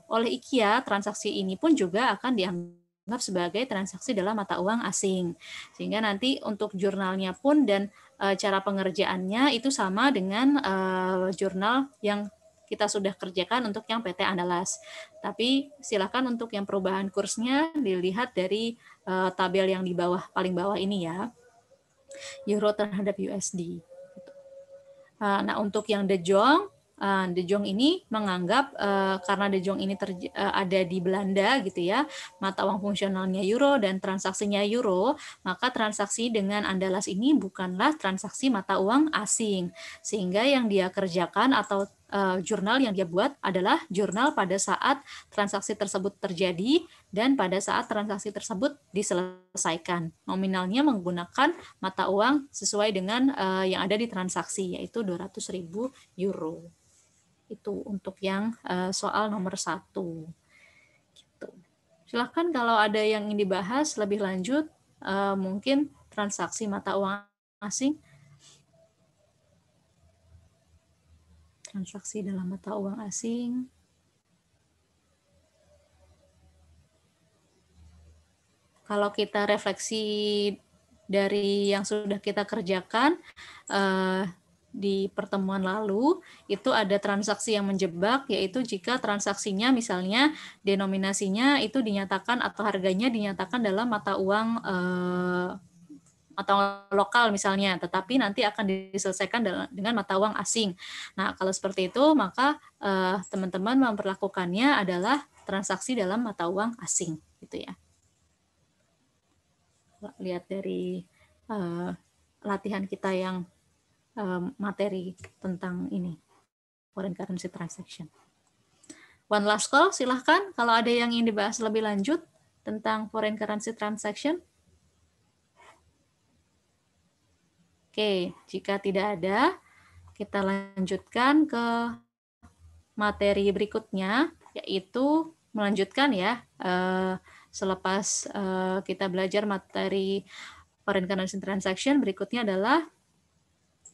oleh IKEA, transaksi ini pun juga akan dianggap sebagai transaksi dalam mata uang asing. Sehingga nanti untuk jurnalnya pun dan cara pengerjaannya itu sama dengan jurnal yang kita sudah kerjakan untuk yang PT Andalas. Tapi silakan untuk yang perubahan kursnya dilihat dari tabel yang di bawah, paling bawah ini ya. Euro terhadap USD. Nah, untuk yang De Jong ini menganggap karena De Jong ini ada di Belanda gitu ya, mata uang fungsionalnya euro dan transaksinya euro, maka transaksi dengan Andalas ini bukanlah transaksi mata uang asing. Sehingga yang dia kerjakan atau jurnal yang dia buat adalah jurnal pada saat transaksi tersebut terjadi dan pada saat transaksi tersebut diselesaikan. Nominalnya menggunakan mata uang sesuai dengan yang ada di transaksi, yaitu 200.000 euro. Itu untuk yang soal nomor 1. Gitu. Silahkan kalau ada yang ingin dibahas lebih lanjut, mungkin transaksi mata uang asing, transaksi dalam mata uang asing. Kalau kita refleksi dari yang sudah kita kerjakan, di pertemuan lalu, itu ada transaksi yang menjebak, yaitu jika transaksinya misalnya denominasinya itu dinyatakan atau harganya dinyatakan dalam mata uang atau lokal misalnya, tetapi nanti akan diselesaikan dengan mata uang asing. Nah, kalau seperti itu, maka teman-teman memperlakukannya adalah transaksi dalam mata uang asing, gitu ya. Lihat dari latihan kita yang materi tentang ini, foreign currency transaction. One last call, silahkan kalau ada yang ingin dibahas lebih lanjut tentang foreign currency transaction. Oke, jika tidak ada, kita lanjutkan ke materi berikutnya, yaitu melanjutkan ya, selepas kita belajar materi foreign currency transaction, berikutnya adalah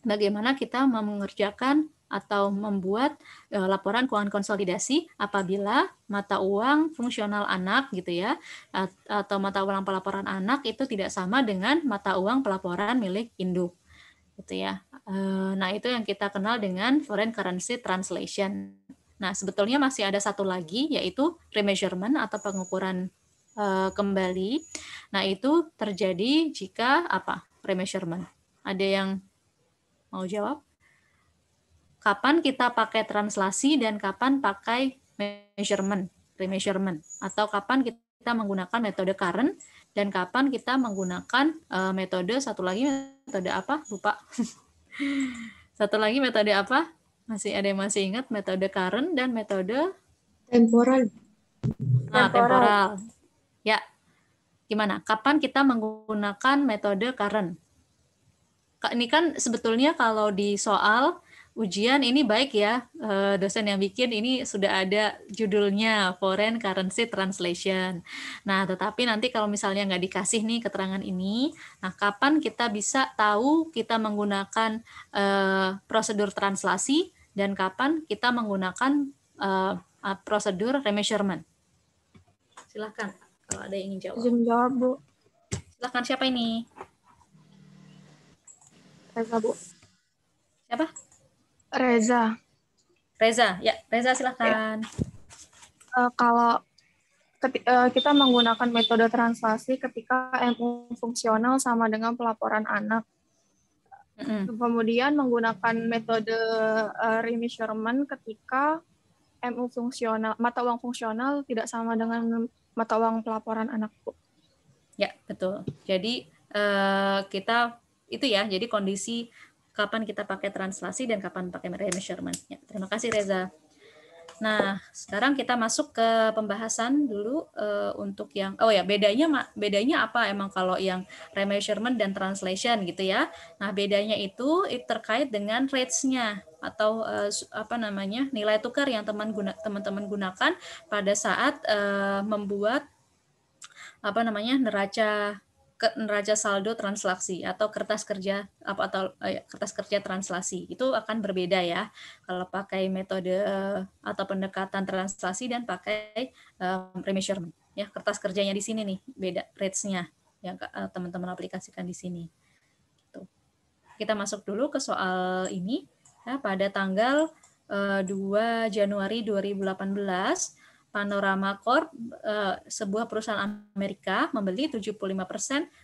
bagaimana kita mengerjakan atau membuat laporan keuangan konsolidasi apabila mata uang fungsional anak gitu ya, atau mata uang pelaporan anak itu tidak sama dengan mata uang pelaporan milik induk gitu ya. Nah, itu yang kita kenal dengan foreign currency translation. Nah, sebetulnya masih ada satu lagi, yaitu remeasurement atau pengukuran kembali. Nah, itu terjadi jika apa? Remeasurement. Ada yang mau jawab? Kapan kita pakai translasi dan kapan pakai measurement, remeasurement, atau kapan kita menggunakan metode current dan kapan kita menggunakan metode satu lagi, metode apa? Lupa. Satu lagi metode apa? Masih ada yang masih ingat metode current dan metode Temporal. Nah, temporal. Ya. Gimana? Kapan kita menggunakan metode current? Ini kan sebetulnya kalau di soal ujian ini baik ya, dosen yang bikin ini sudah ada judulnya Foreign Currency Translation. Nah, tetapi nanti kalau misalnya nggak dikasih nih keterangan ini, nah kapan kita bisa tahu kita menggunakan prosedur translasi dan kapan kita menggunakan prosedur remeasurement? Silahkan kalau ada yang ingin jawab. Izin jawab, Bu. Silahkan, siapa ini? Reza, Bu. Siapa? Reza. Reza, ya Reza silahkan. Kalau kita menggunakan metode translasi ketika MU fungsional sama dengan pelaporan anak. Kemudian menggunakan metode remeasurement ketika MU fungsional, mata uang fungsional tidak sama dengan mata uang pelaporan anak, Bu. Ya, betul. Jadi kita itu ya, jadi kondisi kapan kita pakai translasi dan kapan pakai remeasurement. Ya, terima kasih Reza. Nah, sekarang kita masuk ke pembahasan dulu untuk yang bedanya apa emang kalau yang remeasurement dan translation gitu ya. Nah, bedanya itu terkait dengan rates-nya atau nilai tukar yang teman-teman gunakan pada saat membuat neraca saldo transaksi atau kertas kerja kertas kerja translasi itu akan berbeda ya kalau pakai metode atau pendekatan translasi dan pakai remeasurement ya. Kertas kerjanya di sini nih beda rates-nya yang teman-teman aplikasikan di sini. Kita masuk dulu ke soal ini ya. Pada tanggal 2 Januari 2018 Panorama Corp, sebuah perusahaan Amerika, membeli 75%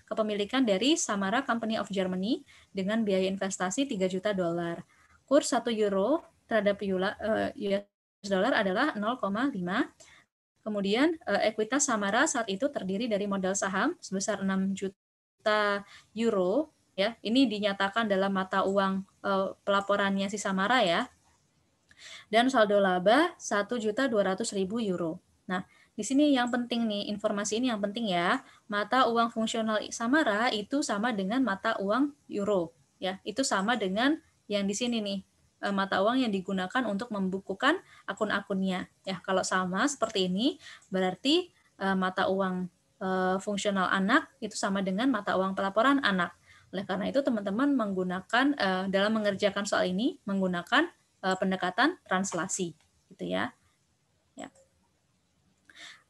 kepemilikan dari Samara Company of Germany dengan biaya investasi $3 juta. Kurs 1 euro terhadap US dollar adalah 0,5. Kemudian ekuitas Samara saat itu terdiri dari modal saham sebesar 6 juta euro. Ya, ini dinyatakan dalam mata uang pelaporannya si Samara ya. Dan saldo laba 1.200.000 euro. Nah, di sini yang penting nih, informasi ini yang penting ya. Mata uang fungsional Samara itu sama dengan mata uang euro, ya. Itu sama dengan yang di sini nih, mata uang yang digunakan untuk membukukan akun-akunnya. Ya, kalau sama seperti ini, berarti mata uang fungsional anak itu sama dengan mata uang pelaporan anak. Oleh karena itu, teman-teman menggunakan dalam mengerjakan soal ini menggunakan pendekatan translasi, gitu ya.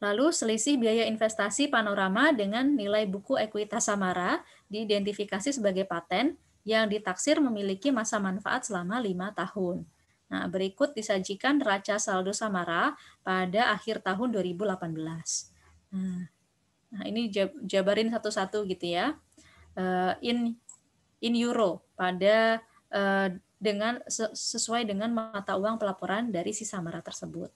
Lalu selisih biaya investasi Panorama dengan nilai buku ekuitas Samara diidentifikasi sebagai paten yang ditaksir memiliki masa manfaat selama 5 tahun. Nah, berikut disajikan neraca saldo Samara pada akhir tahun 2018. Nah, ini jabarin satu-satu gitu ya. In euro pada sesuai dengan mata uang pelaporan dari si Samara tersebut.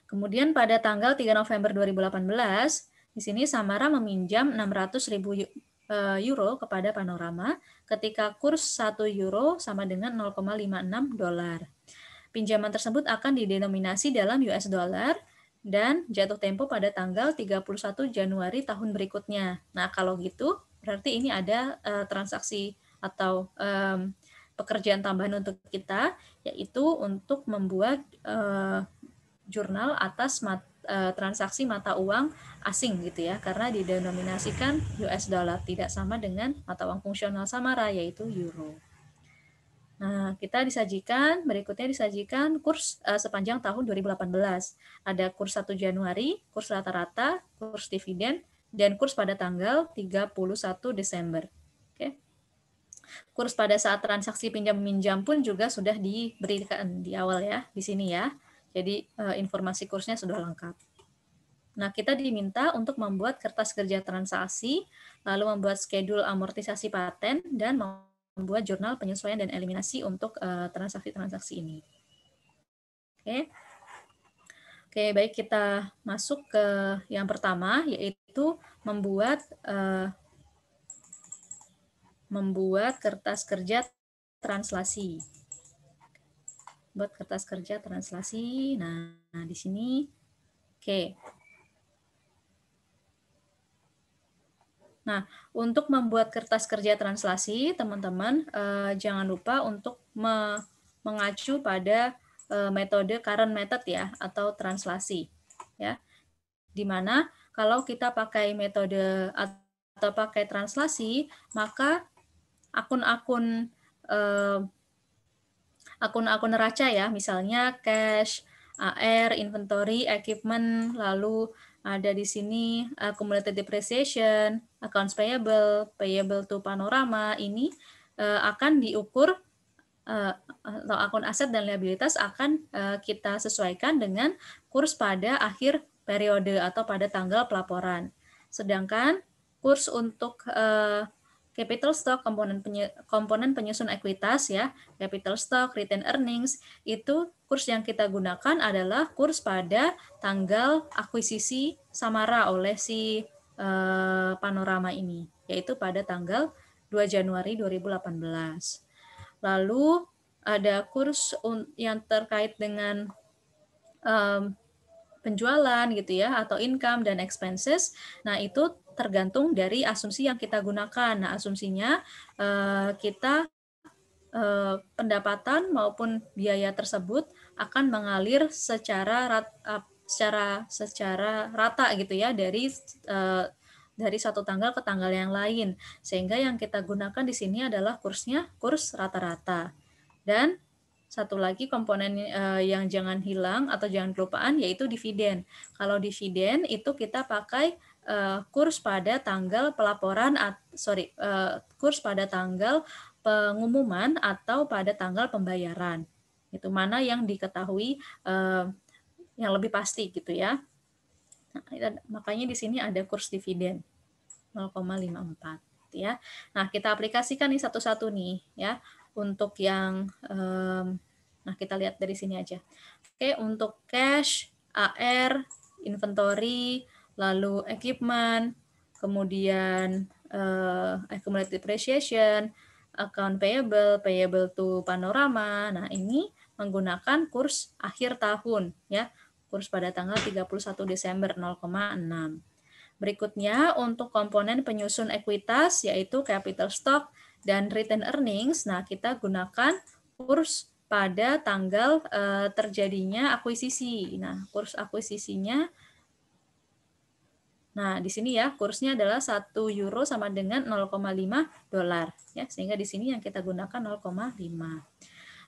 Kemudian pada tanggal 3 November 2018, di sini Samara meminjam 600.000 euro kepada Panorama ketika kurs 1 euro sama dengan 0,56 dolar. Pinjaman tersebut akan didenominasi dalam US dollar dan jatuh tempo pada tanggal 31 Januari tahun berikutnya. Nah, kalau gitu berarti ini ada transaksi atau pekerjaan tambahan untuk kita, yaitu untuk membuat jurnal atas transaksi mata uang asing gitu ya, karena didenominasikan US dollar, tidak sama dengan mata uang fungsional Samara yaitu euro. Nah, berikutnya disajikan kurs sepanjang tahun 2018. Ada kurs 1 Januari, kurs rata-rata, kurs dividen, dan kurs pada tanggal 31 Desember. Oke. Kurs pada saat transaksi pinjam-minjam pun juga sudah diberikan di awal ya, di sini ya. Jadi informasi kursnya sudah lengkap. Nah, kita diminta untuk membuat kertas kerja transaksi, lalu membuat schedule amortisasi paten, dan membuat jurnal penyesuaian dan eliminasi untuk transaksi-transaksi ini. Oke, baik, kita masuk ke yang pertama, yaitu membuat kertas kerja translasi. Buat kertas kerja translasi. Nah, di sini, oke. Nah, untuk membuat kertas kerja translasi, teman-teman jangan lupa untuk mengacu pada metode current method ya, atau translasi. Ya, dimana kalau kita pakai metode atau pakai translasi, maka akun-akun neraca ya, misalnya cash, AR, inventory, equipment, lalu ada di sini accumulated depreciation, accounts payable, payable to Panorama, ini akan diukur atau akun aset dan liabilitas akan kita sesuaikan dengan kurs pada akhir periode atau pada tanggal pelaporan. Sedangkan kurs untuk capital stock, komponen penyusun ekuitas ya, capital stock, retained earnings, itu kurs yang kita gunakan adalah kurs pada tanggal akuisisi Samara oleh si Panorama ini, yaitu pada tanggal 2 Januari 2018. Lalu ada kurs yang terkait dengan penjualan gitu ya, atau income dan expenses. Nah, itu tergantung dari asumsi yang kita gunakan. Nah, asumsinya kita pendapatan maupun biaya tersebut akan mengalir secara rata gitu ya, dari satu tanggal ke tanggal yang lain. Sehingga yang kita gunakan di sini adalah kursnya kurs rata-rata. Dan satu lagi komponen yang jangan hilang atau jangan kelupaan yaitu dividen. Kalau dividen itu kita pakai kurs pada tanggal kurs pada tanggal pengumuman atau pada tanggal pembayaran. Itu mana yang diketahui yang lebih pasti gitu ya. Nah, makanya di sini ada kurs dividen 0,54 gitu ya. Nah, kita aplikasikan nih satu-satu nih ya. Untuk yang nah kita lihat dari sini aja. Oke, untuk cash, AR, inventory, lalu equipment, kemudian accumulated depreciation, account payable, payable to Panorama. Nah, ini menggunakan kurs akhir tahun ya. Kurs pada tanggal 31 Desember 0,6. Berikutnya untuk komponen penyusun ekuitas yaitu capital stock dan retained earnings. Nah, kita gunakan kurs pada tanggal terjadinya akuisisi. Nah, kurs akuisisinya, nah di sini ya kursnya adalah 1 euro sama dengan 0,5 dolar ya, sehingga di sini yang kita gunakan 0,5.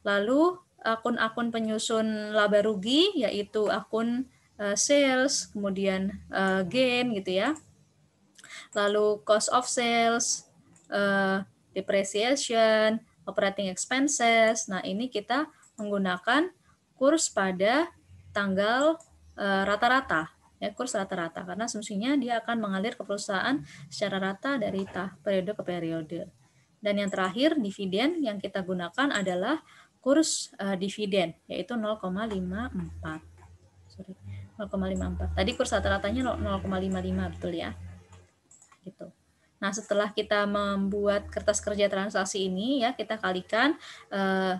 Lalu akun-akun penyusun laba rugi yaitu akun sales, kemudian gain gitu ya. Lalu cost of sales, depreciation, operating expenses. Nah, ini kita menggunakan kurs pada tanggal rata-rata, ya, kurs rata-rata, karena asumsinya dia akan mengalir ke perusahaan secara rata dari periode ke periode. Dan yang terakhir, dividen yang kita gunakan adalah kurs dividen, yaitu 0,54. Sorry, 0,54. Tadi kurs rata-ratanya 0,55, betul ya? Gitu. Nah, setelah kita membuat kertas kerja transaksi ini, ya, kita kalikan, Nah,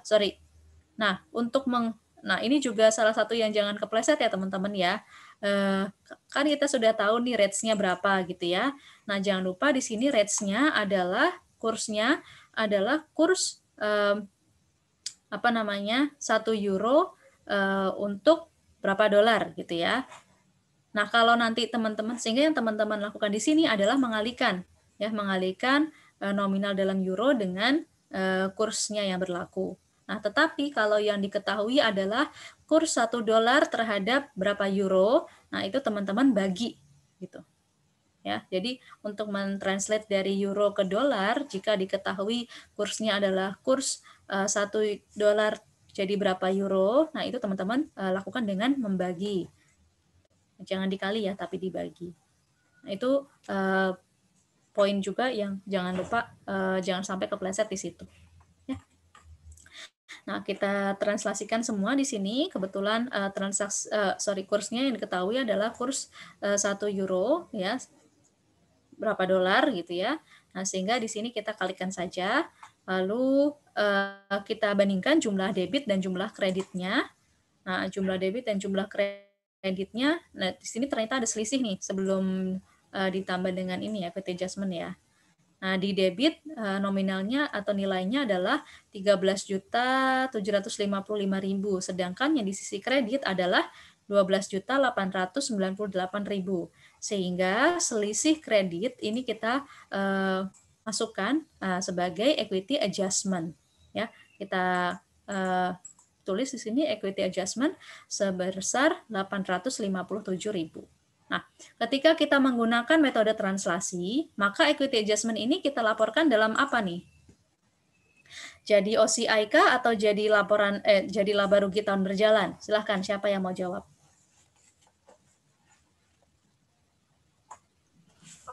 Nah, ini juga salah satu yang jangan kepleset ya teman-teman ya. Kan kita sudah tahu nih rates-nya berapa gitu ya. Nah, jangan lupa di sini rates-nya adalah kursnya adalah kurs 1 euro untuk berapa dolar gitu ya. Nah, kalau nanti teman-teman, sehingga yang teman-teman lakukan di sini adalah mengalihkan nominal dalam euro dengan kursnya yang berlaku. Nah, tetapi kalau yang diketahui adalah kurs 1 dolar terhadap berapa euro, nah itu teman-teman bagi gitu. Ya, jadi untuk mentranslate dari euro ke dolar, jika diketahui kursnya adalah kurs 1 dolar jadi berapa euro, nah itu teman-teman lakukan dengan membagi. Jangan dikali ya, tapi dibagi. Nah, itu poin juga yang jangan lupa, jangan sampai kepleset di situ. Nah, kita translasikan semua di sini. Kebetulan kursnya yang diketahui adalah kurs 1 euro ya. Berapa dolar gitu ya. Nah, sehingga di sini kita kalikan saja. Lalu kita bandingkan jumlah debit dan jumlah kreditnya. Nah, jumlah debit dan jumlah kreditnya, nah di sini ternyata ada selisih nih sebelum ditambah dengan ini ya, equity adjustment ya. Nah, di debit nominalnya atau nilainya adalah 13.755.000, sedangkan yang di sisi kredit adalah 12.898.000. Sehingga selisih kredit ini kita masukkan sebagai equity adjustment ya. Kita tulis di sini equity adjustment sebesar 857.000. Nah, ketika kita menggunakan metode translasi, maka equity adjustment ini kita laporkan dalam apa nih? Jadi OCI kah atau jadi jadi laba rugi tahun berjalan? Silahkan, siapa yang mau jawab?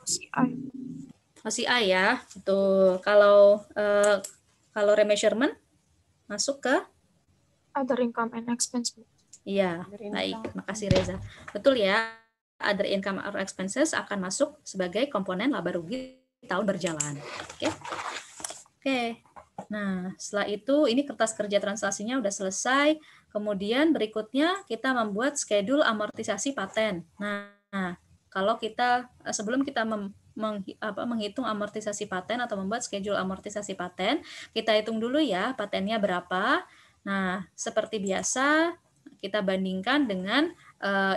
OCI. OCI ya. Itu kalau remeasurement masuk ke Other income and expense. Iya, baik. Makasih Reza. Betul ya. Other income or expenses akan masuk sebagai komponen laba rugi tahun berjalan. Oke. Nah, setelah itu ini kertas kerja transaksinya udah selesai. Kemudian berikutnya kita membuat schedule amortisasi paten. Nah, kalau kita sebelum kita menghitung amortisasi paten atau membuat schedule amortisasi paten, kita hitung dulu ya patennya berapa. Nah, seperti biasa kita bandingkan dengan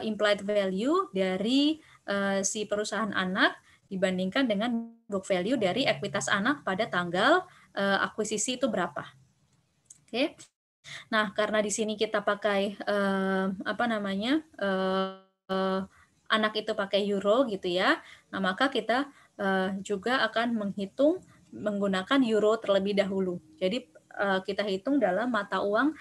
implied value dari si perusahaan anak dibandingkan dengan book value dari ekuitas anak pada tanggal akuisisi itu berapa. Oke. Nah, karena di sini kita pakai anak itu pakai euro gitu ya. Nah, maka kita juga akan menghitung menggunakan euro terlebih dahulu. Jadi kita hitung dalam mata uang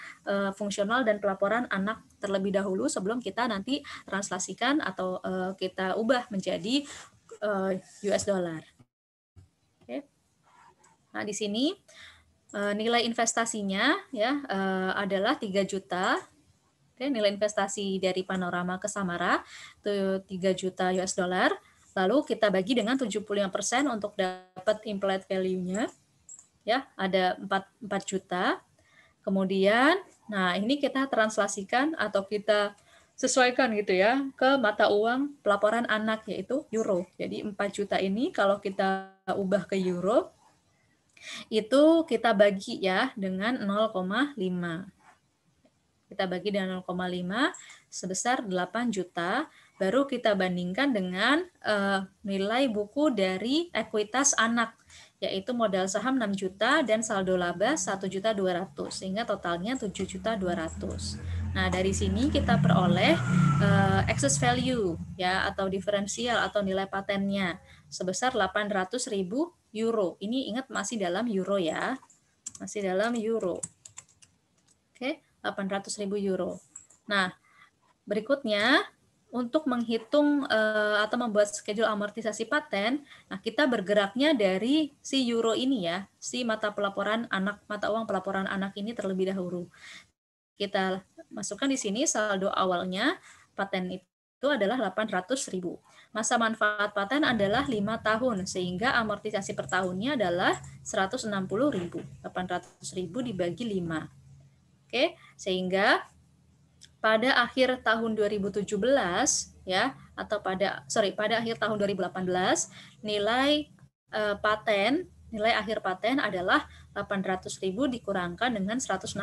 fungsional dan pelaporan anak terlebih dahulu sebelum kita nanti translasikan atau kita ubah menjadi US dollar. Oke. Nah, di sini nilai investasinya ya adalah 3 juta. Oke, nilai investasi dari Panorama ke Samara itu 3 juta US dollar. Lalu kita bagi dengan 75% untuk dapat implied value-nya. Ya, ada 4 juta. Kemudian, nah ini kita translasikan atau kita sesuaikan gitu ya ke mata uang pelaporan anak yaitu euro. Jadi 4 juta ini kalau kita ubah ke euro itu kita bagi ya dengan 0,5. Kita bagi dengan 0,5 sebesar 8 juta. Baru kita bandingkan dengan nilai buku dari ekuitas anak, yaitu modal saham 6 juta dan saldo laba 1.200.000 sehingga totalnya 7.200.000. Nah, dari sini kita peroleh excess value ya atau diferensial atau nilai patennya sebesar 800.000 euro. Ini ingat masih dalam euro ya. Masih dalam euro. Oke, 800.000 euro. Nah, berikutnya untuk menghitung atau membuat schedule amortisasi paten, nah kita bergeraknya dari si euro ini ya, si mata uang pelaporan anak ini terlebih dahulu. Kita masukkan di sini saldo awalnya paten itu adalah 800.000. Masa manfaat paten adalah 5 tahun, sehingga amortisasi per tahunnya adalah 160.000. 800.000 dibagi 5. Oke, sehingga pada akhir tahun 2017 ya, atau pada akhir tahun 2018 nilai nilai akhir paten adalah 800.000 dikurangkan dengan 160.000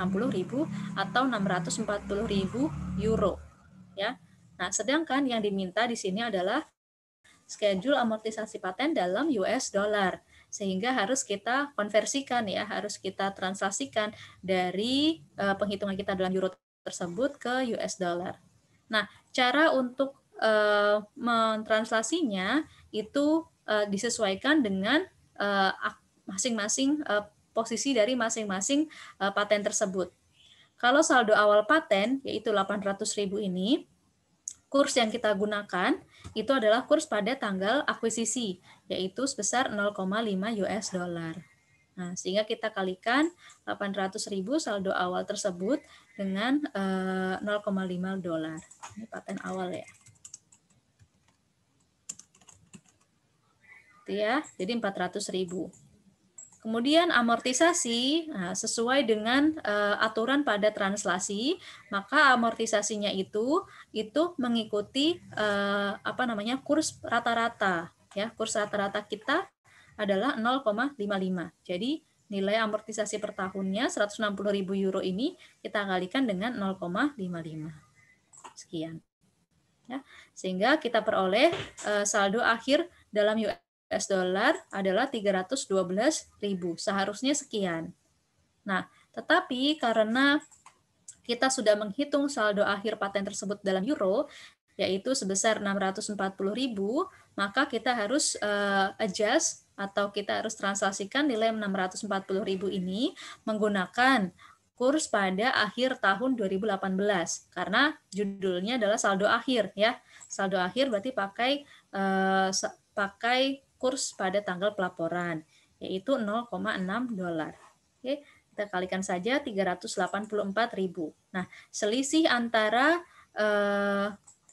atau 640.000 euro ya. Nah, sedangkan yang diminta di sini adalah schedule amortisasi paten dalam US dollar, sehingga harus kita konversikan ya, harus kita translasikan dari penghitungan kita dalam euro tersebut ke US dollar. Nah, cara untuk mentranslasinya itu disesuaikan dengan masing-masing posisi dari masing-masing paten tersebut. Kalau saldo awal paten, yaitu 800.000 ini, kurs yang kita gunakan itu adalah kurs pada tanggal akuisisi, yaitu sebesar 0,5 US dollar. Nah, sehingga kita kalikan 800.000 saldo awal tersebut dengan 0,5 dolar. Ini paten awal ya. Itu ya, jadi 400.000. Kemudian amortisasi, nah, sesuai dengan aturan pada translasi, maka amortisasinya itu mengikuti kurs rata-rata ya. Kurs rata-rata kita adalah 0,55. Jadi nilai amortisasi per tahunnya 160.000 euro ini kita kalikan dengan 0,55. Sekian. Ya, sehingga kita peroleh saldo akhir dalam US dollar adalah 312.000. Seharusnya sekian. Nah, tetapi karena kita sudah menghitung saldo akhir paten tersebut dalam euro, yaitu sebesar 640.000, maka kita harus adjust atau kita harus translasikan nilai 640.000 ini menggunakan kurs pada akhir tahun 2018, karena judulnya adalah saldo akhir ya. Saldo akhir berarti pakai kurs pada tanggal pelaporan, yaitu 0,6 dolar. Oke, kita kalikan saja 384.000. Nah, selisih antara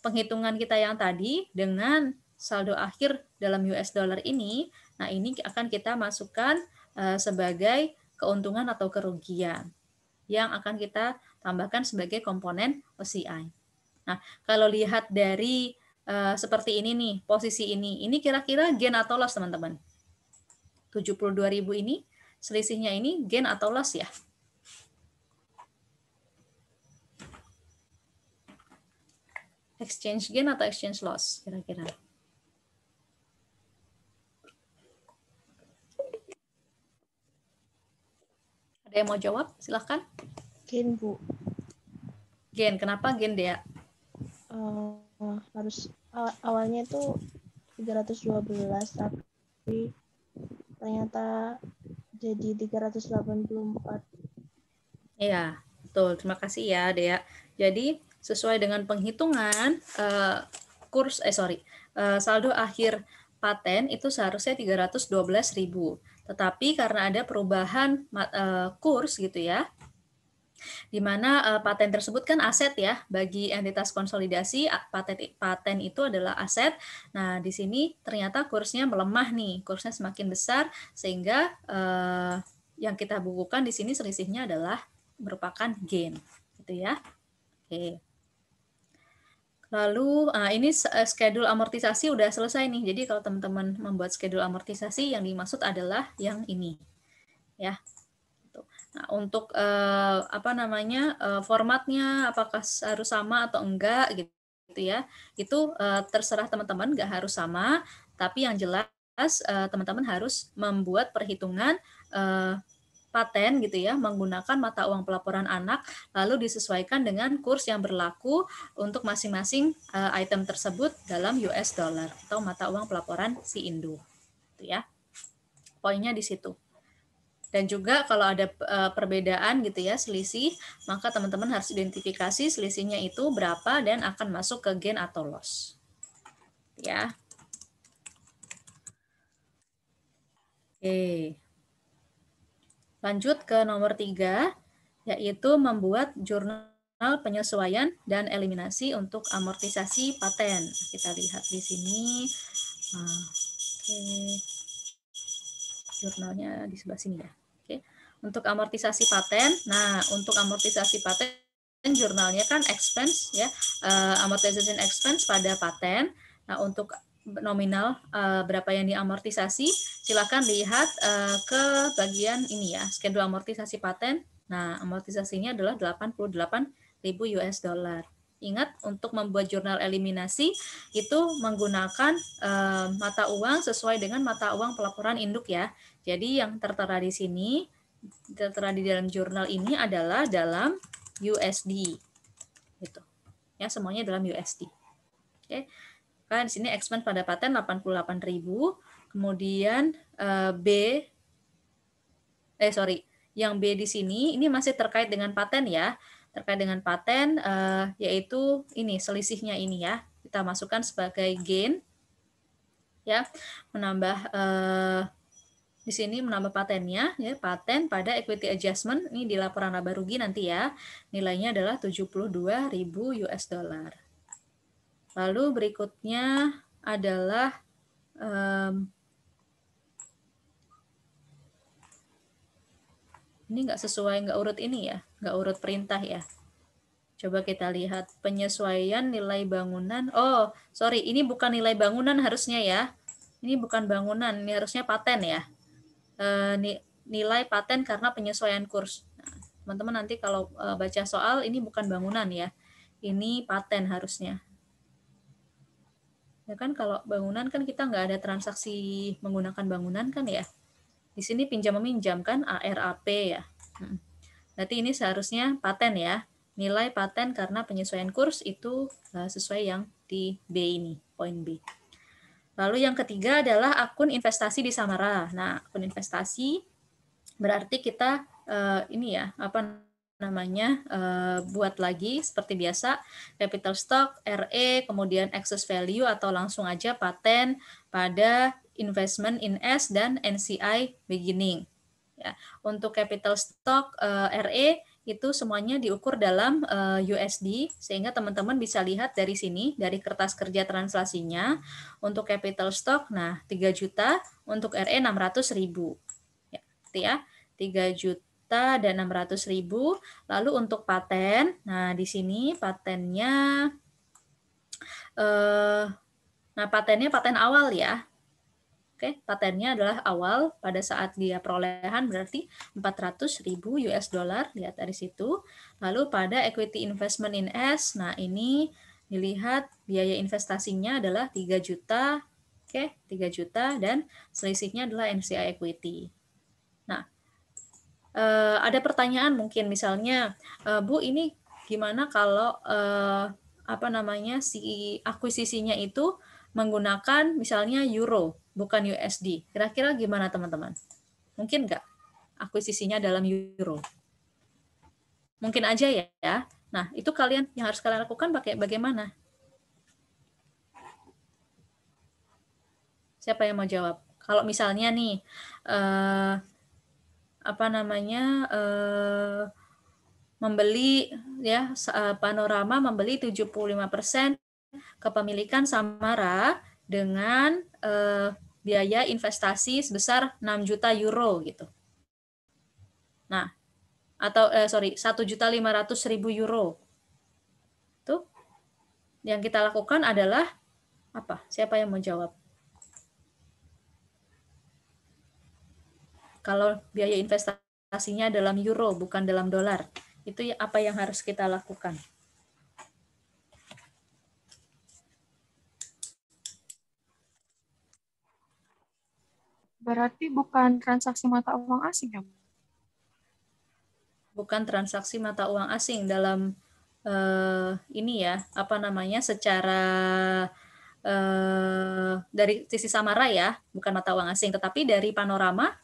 penghitungan kita yang tadi dengan saldo akhir dalam US dollar ini, nah ini akan kita masukkan sebagai keuntungan atau kerugian yang akan kita tambahkan sebagai komponen OCI. Nah, kalau lihat dari seperti ini nih, posisi ini kira-kira gain atau loss teman-teman? 72.000 ini, selisihnya ini gain atau loss ya? Exchange gain atau exchange loss kira-kira? Ada yang mau jawab? Silahkan. Gain, Bu. Gain, kenapa gain, Dea? Harus awalnya itu 312, tapi ternyata jadi 384. Iya, betul. Terima kasih ya, Dea. Jadi, sesuai dengan penghitungan saldo akhir paten itu seharusnya 312.000. Tetapi karena ada perubahan kurs gitu ya, di mana paten tersebut kan aset ya bagi entitas konsolidasi, paten itu adalah aset. Nah, di sini ternyata kursnya melemah nih, kursnya semakin besar sehingga yang kita bukukan di sini selisihnya adalah merupakan gain, gitu ya. Oke. Lalu ini schedule amortisasi udah selesai nih. Jadi kalau teman-teman membuat schedule amortisasi yang dimaksud adalah yang ini, ya. Nah, untuk formatnya apakah harus sama atau enggak gitu ya. Itu terserah teman-teman, nggak harus sama, tapi yang jelas teman-teman harus membuat perhitungan paten gitu ya menggunakan mata uang pelaporan anak, lalu disesuaikan dengan kurs yang berlaku untuk masing-masing item tersebut dalam US dollar atau mata uang pelaporan si induk gitu ya. poinnya di situ. Dan juga kalau ada perbedaan gitu ya, selisih, maka teman-teman harus identifikasi selisihnya itu berapa dan akan masuk ke gain atau loss. Ya. Oke. Lanjut ke nomor 3, yaitu membuat jurnal penyesuaian dan eliminasi untuk amortisasi paten. Kita lihat di sini. Oke. Jurnalnya di sebelah sini ya. Oke. Untuk amortisasi paten, nah untuk amortisasi paten jurnalnya kan expense ya, amortization expense pada paten. Nah untuk nominal berapa yang diamortisasi, silakan lihat ke bagian ini ya, schedule amortisasi paten. Nah amortisasinya adalah 88.000 US dollar. Ingat, untuk membuat jurnal eliminasi itu menggunakan mata uang sesuai dengan mata uang pelaporan induk ya. Jadi yang tertera di sini, tertera di dalam jurnal ini adalah dalam USD. Gitu. Ya, semuanya dalam USD. Oke. Kan di sini expense pada paten 88.000, kemudian yang B di sini ini masih terkait dengan paten ya. Terkait dengan paten yaitu ini selisihnya ini ya. Kita masukkan sebagai gain ya, menambah di sini menambah patennya ya, paten pada equity adjustment ini di laporan laba rugi nanti ya. Nilainya adalah 72.000 US dollar. Lalu berikutnya adalah ini nggak sesuai, nggak urut ini ya, nggak urut perintah ya. Coba kita lihat penyesuaian nilai bangunan. Oh, sorry, ini bukan nilai bangunan harusnya ya. Ini bukan bangunan, ini harusnya paten ya. Nilai paten karena penyesuaian kurs. Nah, teman-teman nanti kalau baca soal ini bukan bangunan ya. Ini paten harusnya. Ya kan kalau bangunan kan kita nggak ada transaksi menggunakan bangunan kan ya. Di sini pinjam meminjam kan ARAP ya. Berarti ini seharusnya paten ya. Nilai paten karena penyesuaian kurs itu sesuai yang di B ini, poin B. Lalu yang ketiga adalah akun investasi di Samara. Nah, akun investasi berarti kita ini ya, apa namanya, buat lagi seperti biasa, capital stock, RE, kemudian excess value atau langsung aja paten pada investment in S dan NCI beginning. Ya, untuk capital stock RE itu semuanya diukur dalam USD, sehingga teman-teman bisa lihat dari sini, dari kertas kerja translasinya. Untuk capital stock, nah 3 juta, untuk RE 600.000. Ya, gitu ya, 3 juta dan 600.000. Lalu untuk paten, nah di sini patennya, nah patennya paten awal ya. Oke, patennya adalah awal pada saat dia perolehan berarti 400.000 US dollar, lihat dari situ. Lalu pada equity investment in S, nah ini dilihat biaya investasinya adalah 3 juta, oke, 3 juta dan selisihnya adalah NCI equity. Nah, ada pertanyaan mungkin misalnya, Bu ini gimana kalau apa namanya si akuisisinya itu menggunakan misalnya euro, bukan USD. Kira-kira gimana teman-teman? Mungkin nggak akuisisinya dalam euro? Mungkin aja ya. Nah, itu yang harus kalian lakukan pakai bagaimana? Siapa yang mau jawab? Kalau misalnya nih, apa namanya, membeli ya, Panorama membeli 75% kepemilikan Samara dengan biaya investasi sebesar 6 juta euro gitu. Nah, atau 1.500.000 euro. Tuh. Yang kita lakukan adalah apa? Siapa yang mau jawab? Kalau biaya investasinya dalam euro bukan dalam dolar, itu apa yang harus kita lakukan? Berarti bukan transaksi mata uang asing ya, Bu? Bukan transaksi mata uang asing dalam ini ya, apa namanya, secara dari sisi Samara ya, bukan mata uang asing, tetapi dari Panorama.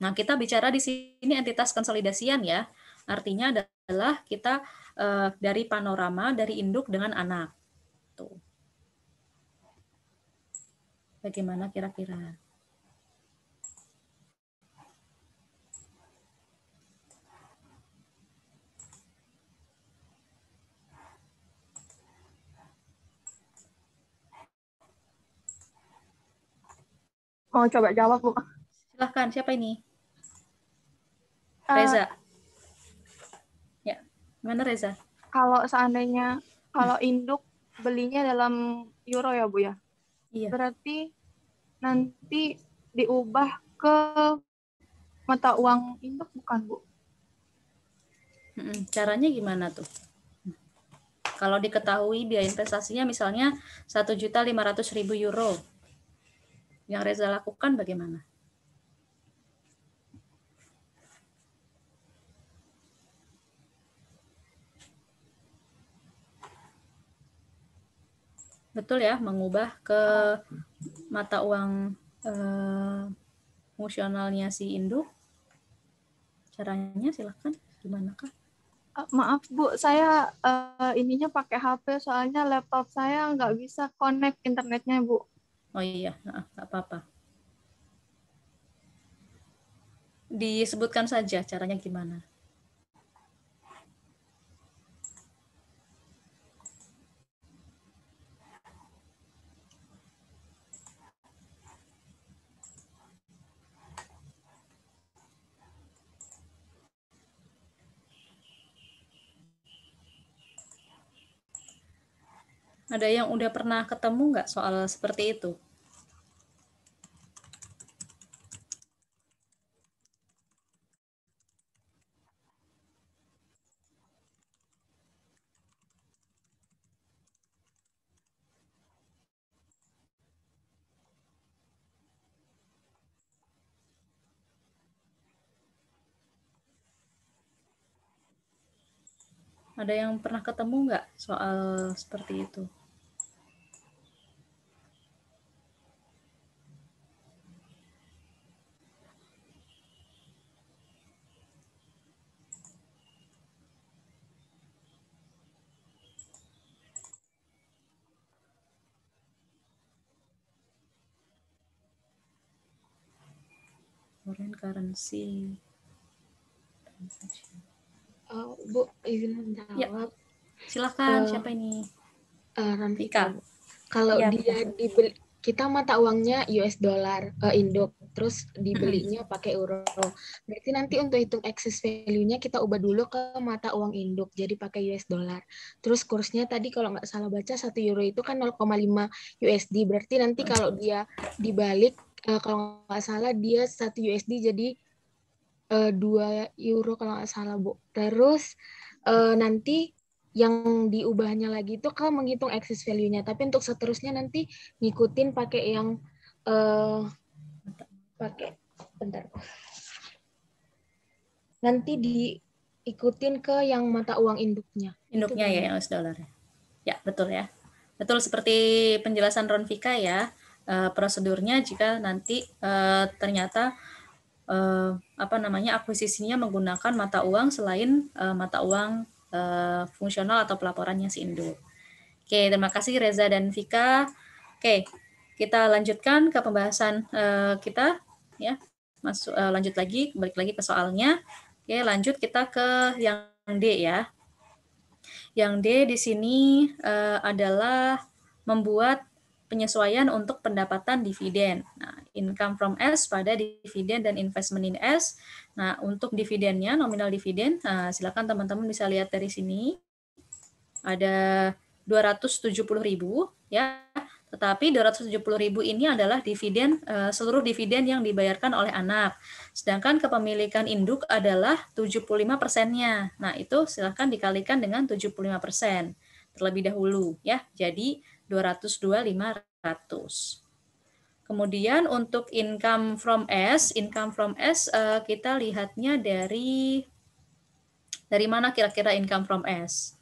Nah, kita bicara di sini entitas konsolidasian ya. Artinya adalah kita dari Panorama, dari induk dengan anak. Tuh. Bagaimana kira-kira? Mau coba jawab, Bu. Silahkan, siapa ini? Eh, Reza. Ya, gimana Reza? kalau seandainya kalau induk belinya dalam euro ya, Bu ya. Iya. Berarti nanti diubah ke mata uang induk bukan, Bu? Caranya gimana tuh? Kalau diketahui biaya investasinya misalnya 1.500.000 euro. Yang Reza lakukan bagaimana? Betul ya, mengubah ke mata uang fungsionalnya si induk. Caranya silahkan, gimana kah? Maaf Bu, saya ininya pakai HP soalnya laptop saya nggak bisa connect internetnya Bu. Oh iya, nggak apa-apa. Disebutkan saja caranya gimana. Ada yang udah pernah ketemu nggak soal seperti itu? Ada yang pernah ketemu nggak soal seperti itu? Foreign currency. Bu, izin menjawab. Ya, silakan. Siapa ini? Ranvika. Kalau Ya, dia dibeli, kita mata uangnya US dollar induk, terus dibelinya pakai euro. Berarti nanti untuk hitung excess value-nya kita ubah dulu ke mata uang induk, jadi pakai US dollar. Terus kursnya tadi kalau nggak salah baca 1 euro itu kan 0,5 USD. Berarti nanti kalau dia dibalik, kalau nggak salah dia 1 USD jadi 2 euro kalau nggak salah Bu. Terus nanti yang diubahnya lagi itu ke menghitung excess value-nya. Tapi untuk seterusnya nanti ngikutin pakai yang pakai bentar. Nanti diikutin ke yang mata uang induknya. Induknya itu, ya yang US dollar. Ya, betul ya. Betul seperti penjelasan Ronvika ya. Prosedurnya jika nanti ternyata akuisisinya menggunakan mata uang selain mata uang fungsional atau pelaporannya si induk. Oke, terima kasih Reza dan Vika. Oke, kita lanjutkan ke pembahasan kita ya. Lanjut lagi, balik lagi ke soalnya. Oke, lanjut kita ke yang D ya. Yang D di sini adalah membuat penyesuaian untuk pendapatan dividen. Nah, income from S pada dividen dan investment in S. Nah, untuk dividennya, nominal dividen, silakan teman-teman bisa lihat dari sini. Ada 270.000 ya. Tetapi 270.000 ini adalah dividen, seluruh dividen yang dibayarkan oleh anak. Sedangkan kepemilikan induk adalah 75%-nya. Nah, itu silakan dikalikan dengan 75% terlebih dahulu ya. Jadi 202.500. Kemudian untuk income from S kita lihatnya dari mana kira-kira income from S?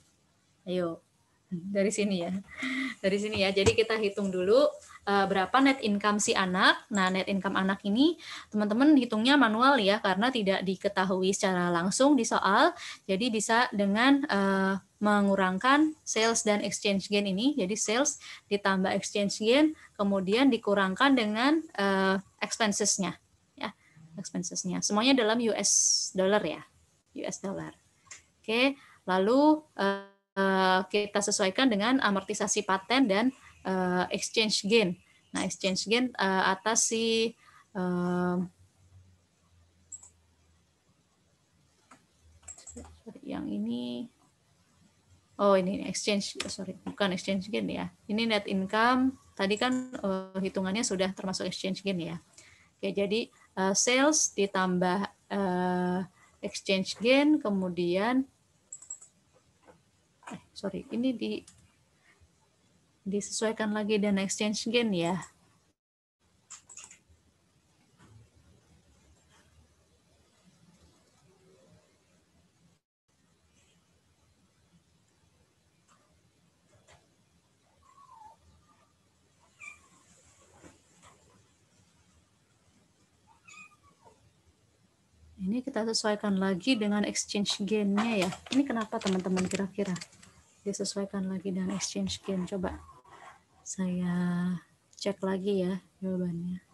Ayo. Dari sini ya. Dari sini ya. Jadi kita hitung dulu berapa net income si anak. Nah, net income anak ini teman-teman hitungnya manual ya, karena tidak diketahui secara langsung di soal. Jadi bisa dengan mengurangkan sales dan exchange gain ini. Jadi sales ditambah exchange gain, kemudian dikurangkan dengan expenses-nya. Ya, expenses-nya. Semuanya dalam US dollar ya. US dollar. Oke, lalu kita sesuaikan dengan amortisasi paten dan exchange gain. Nah, exchange gain atas si yang ini, oh ini exchange, sorry, bukan exchange gain ya. Ini net income, tadi kan hitungannya sudah termasuk exchange gain ya. Oke, jadi sales ditambah exchange gain, kemudian sorry, ini disesuaikan lagi dengan exchange gain ya. Ini kita sesuaikan lagi dengan exchange gain-nya ya. Ini kenapa teman-teman kira-kira disesuaikan lagi dengan exchange gain? Coba saya cek lagi ya jawabannya.